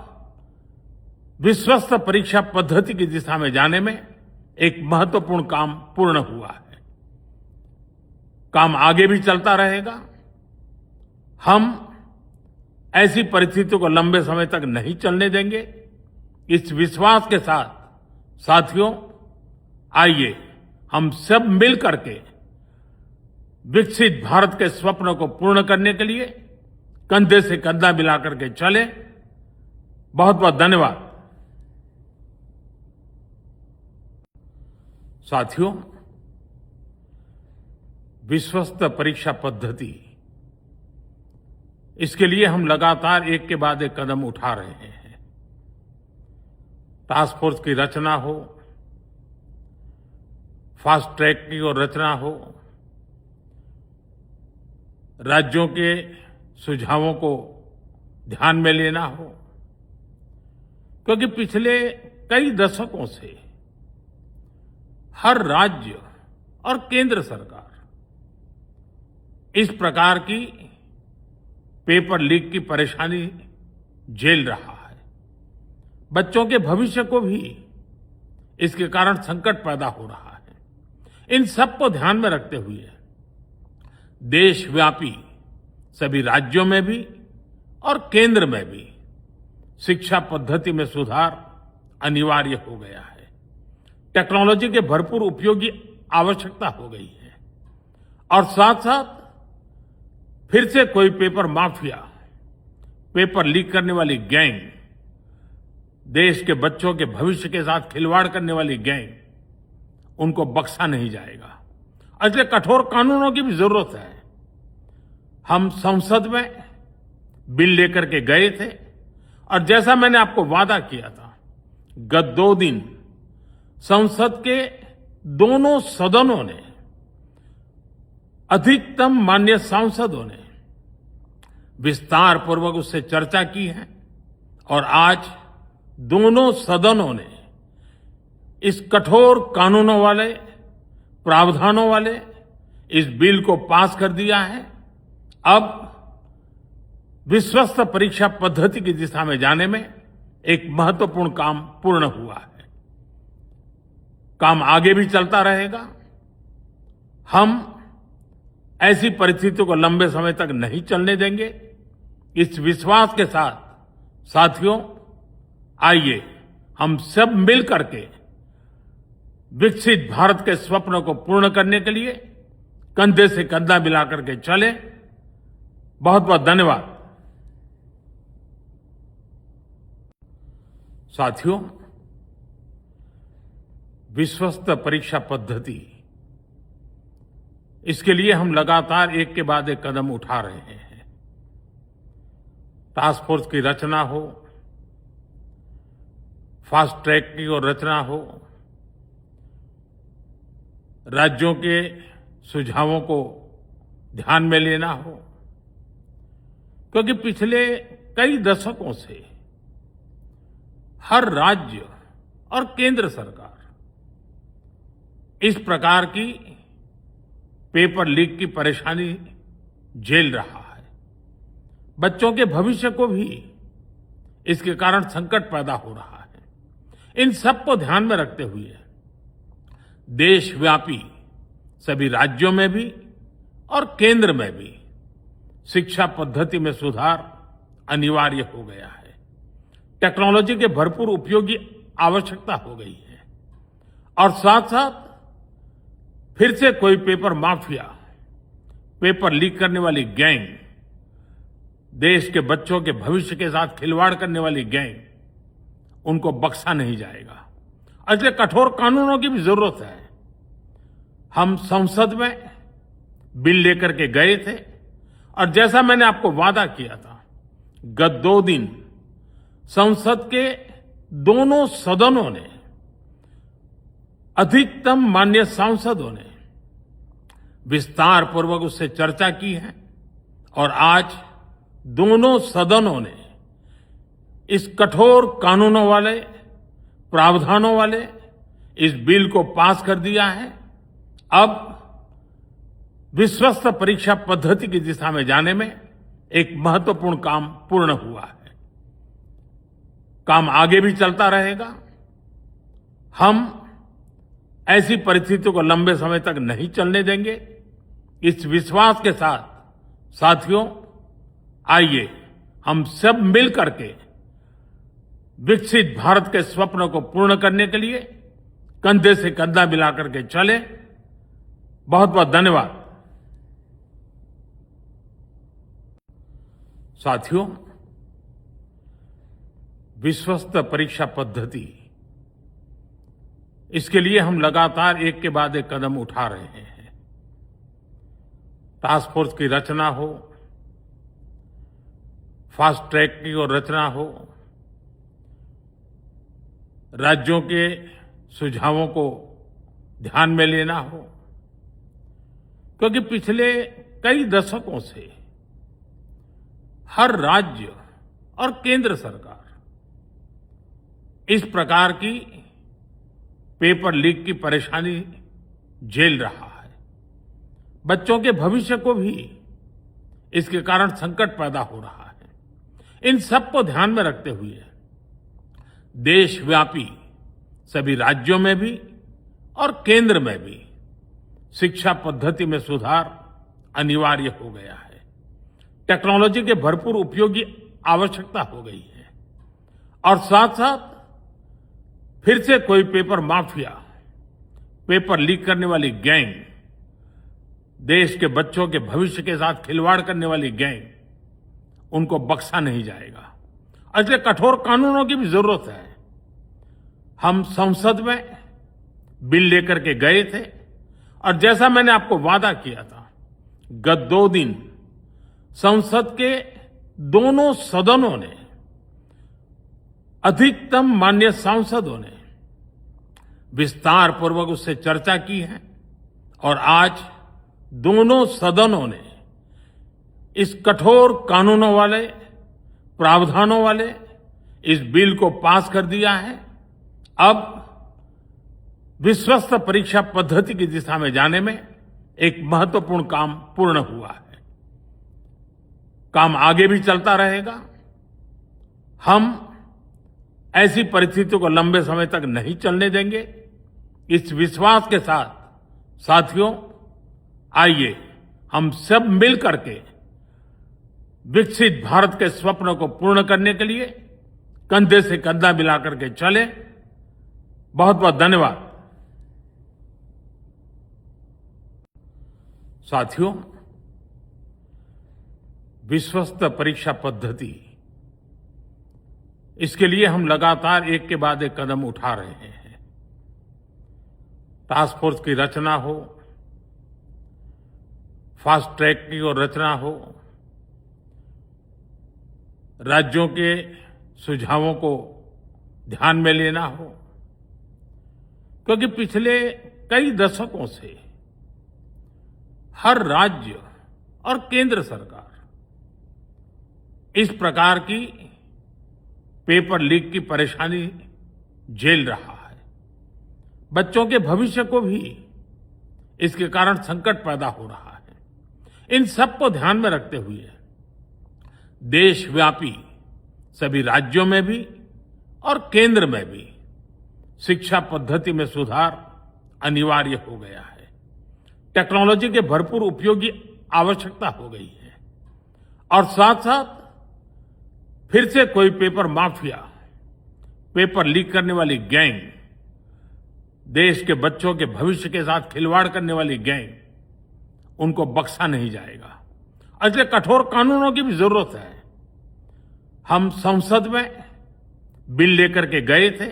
विश्वस्त परीक्षा पद्धति की दिशा में जाने में एक महत्वपूर्ण काम पूर्ण हुआ है। काम आगे भी चलता रहेगा। हम ऐसी परिस्थितियों को लंबे समय तक नहीं चलने देंगे। इस विश्वास के साथ साथियों, आइए हम सब मिल करके विकसित भारत के स्वप्न को पूर्ण करने के लिए कंधे से कंधा मिलाकर के चले। बहुत बहुत धन्यवाद। साथियों, विश्वस्त परीक्षा पद्धति, इसके लिए हम लगातार एक के बाद एक कदम उठा रहे हैं। टास्क फोर्स की रचना हो, फास्ट ट्रैक की और रचना हो, राज्यों के सुझावों को ध्यान में लेना हो, क्योंकि पिछले कई दशकों से हर राज्य और केंद्र सरकार इस प्रकार की पेपर लीक की परेशानी झेल रहा है। बच्चों के भविष्य को भी इसके कारण संकट पैदा हो रहा है। इन सब को ध्यान में रखते हुए देशव्यापी सभी राज्यों में भी और केंद्र में भी शिक्षा पद्धति में सुधार अनिवार्य हो गया है। टेक्नोलॉजी के भरपूर उपयोग की आवश्यकता हो गई है और साथ साथ फिर से कोई पेपर माफिया, पेपर लीक करने वाली गैंग, देश के बच्चों के भविष्य के साथ खिलवाड़ करने वाली गैंग, उनको बख्शा नहीं जाएगा। इसलिए कठोर कानूनों की भी जरूरत है। हम संसद में बिल लेकर के गए थे और जैसा मैंने आपको वादा किया था, गत 2 दिन संसद के दोनों सदनों ने, अधिकतम माननीय सांसदों ने विस्तार पूर्वक उससे चर्चा की है और आज दोनों सदनों ने इस कठोर कानूनों वाले, प्रावधानों वाले इस बिल को पास कर दिया है। अब विश्वस्त परीक्षा पद्धति की दिशा में जाने में एक महत्वपूर्ण काम पूर्ण हुआ है। काम आगे भी चलता रहेगा। हम ऐसी परिस्थितियों को लंबे समय तक नहीं चलने देंगे। इस विश्वास के साथ साथियों, आइए हम सब मिल करके विकसित भारत के स्वप्न को पूर्ण करने के लिए कंधे से कंधा मिलाकर के चले। बहुत बहुत धन्यवाद। साथियों, विश्वस्त परीक्षा पद्धति, इसके लिए हम लगातार एक के बाद एक कदम उठा रहे हैं। टास्क फोर्स की रचना हो, फास्ट ट्रैक की और रचना हो, राज्यों के सुझावों को ध्यान में लेना हो, क्योंकि पिछले कई दशकों से हर राज्य और केंद्र सरकार इस प्रकार की पेपर लीक की परेशानी झेल रहा है। बच्चों के भविष्य को भी इसके कारण संकट पैदा हो रहा है। इन सब को ध्यान में रखते हुए देशव्यापी सभी राज्यों में भी और केंद्र में भी शिक्षा पद्धति में सुधार अनिवार्य हो गया है। टेक्नोलॉजी के भरपूर उपयोग की आवश्यकता हो गई है और साथ साथ फिर से कोई पेपर माफिया, पेपर लीक करने वाली गैंग, देश के बच्चों के भविष्य के साथ खिलवाड़ करने वाली गैंग, उनको बख्शा नहीं जाएगा। इसलिए कठोर कानूनों की भी जरूरत है। हम संसद में बिल लेकर के गए थे और जैसा मैंने आपको वादा किया था, गत 2 दिन संसद के दोनों सदनों ने, अधिकतम माननीय सांसदों ने विस्तार पूर्वक उससे चर्चा की है और आज दोनों सदनों ने इस कठोर कानूनों वाले, प्रावधानों वाले इस बिल को पास कर दिया है। अब विश्वस्त परीक्षा पद्धति की दिशा में जाने में एक महत्वपूर्ण काम पूर्ण हुआ है। काम आगे भी चलता रहेगा। हम ऐसी परिस्थितियों को लंबे समय तक नहीं चलने देंगे। इस विश्वास के साथ साथियों, आइए हम सब मिल करके विकसित भारत के स्वप्न को पूर्ण करने के लिए कंधे से कंधा मिलाकर के चले। बहुत बहुत धन्यवाद। साथियों, विश्वस्त परीक्षा पद्धति, इसके लिए हम लगातार एक के बाद एक कदम उठा रहे हैं। टास्क फोर्स की रचना हो, फास्ट ट्रैक की और रचना हो, राज्यों के सुझावों को ध्यान में लेना हो, क्योंकि पिछले कई दशकों से हर राज्य और केंद्र सरकार इस प्रकार की पेपर लीक की परेशानी झेल रहा है। बच्चों के भविष्य को भी इसके कारण संकट पैदा हो रहा है। इन सब को ध्यान में रखते हुए देशव्यापी सभी राज्यों में भी और केंद्र में भी शिक्षा पद्धति में सुधार अनिवार्य हो गया है। टेक्नोलॉजी के भरपूर उपयोग की आवश्यकता हो गई है और साथ साथ फिर से कोई पेपर माफिया, पेपर लीक करने वाली गैंग, देश के बच्चों के भविष्य के साथ खिलवाड़ करने वाली गैंग, उनको बख्शा नहीं जाएगा। इसलिए कठोर कानूनों की भी जरूरत है। हम संसद में बिल लेकर के गए थे और जैसा मैंने आपको वादा किया था, गत 2 दिन संसद के दोनों सदनों ने, अधिकतम माननीय सांसदों ने विस्तार पूर्वक उससे चर्चा की है और आज दोनों सदनों ने इस कठोर कानूनों वाले, प्रावधानों वाले इस बिल को पास कर दिया है। अब विश्वस्त परीक्षा पद्धति की दिशा में जाने में एक महत्वपूर्ण काम पूर्ण हुआ है। काम आगे भी चलता रहेगा। हम ऐसी परिस्थितियों को लंबे समय तक नहीं चलने देंगे। इस विश्वास के साथ साथियों, आइए हम सब मिल करके विकसित भारत के स्वप्न को पूर्ण करने के लिए कंधे से कंधा मिलाकर के चले। बहुत बहुत धन्यवाद। साथियों, विश्वस्त परीक्षा पद्धति, इसके लिए हम लगातार एक के बाद एक कदम उठा रहे हैं। टास्क फोर्स की रचना हो, फास्ट ट्रैक की और रचना हो, राज्यों के सुझावों को ध्यान में लेना हो, क्योंकि पिछले कई दशकों से हर राज्य और केंद्र सरकार इस प्रकार की पेपर लीक की परेशानी झेल रहा है। बच्चों के भविष्य को भी इसके कारण संकट पैदा हो रहा है। इन सब को ध्यान में रखते हुए देशव्यापी सभी राज्यों में भी और केंद्र में भी शिक्षा पद्धति में सुधार अनिवार्य हो गया है। टेक्नोलॉजी के भरपूर उपयोग की आवश्यकता हो गई है और साथ साथ फिर से कोई पेपर माफिया, पेपर लीक करने वाली गैंग, देश के बच्चों के भविष्य के साथ खिलवाड़ करने वाली गैंग, उनको बख्शा नहीं जाएगा। इसलिए कठोर कानूनों की भी जरूरत है। हम संसद में बिल लेकर के गए थे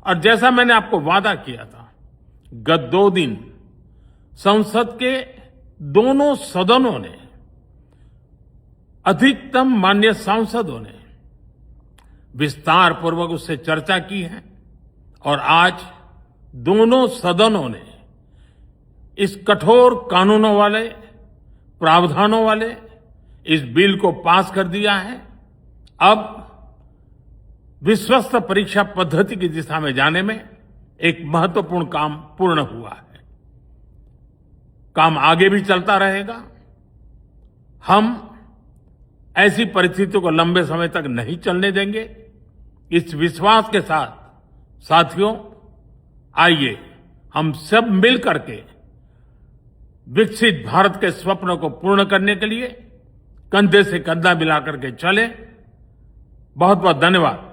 और जैसा मैंने आपको वादा किया था, गत 2 दिन संसद के दोनों सदनों ने, अधिकतम माननीय सांसदों ने विस्तार पूर्वक उससे चर्चा की है और आज दोनों सदनों ने इस कठोर कानूनों वाले, प्रावधानों वाले इस बिल को पास कर दिया है। अब विश्वस्त परीक्षा पद्धति की दिशा में जाने में एक महत्वपूर्ण काम पूर्ण हुआ है। काम आगे भी चलता रहेगा। हम ऐसी परिस्थितियों को लंबे समय तक नहीं चलने देंगे। इस विश्वास के साथ साथियों, आइए हम सब मिल करके विकसित भारत के स्वप्न को पूर्ण करने के लिए कंधे से कंधा मिलाकर के चलें। बहुत बहुत धन्यवाद।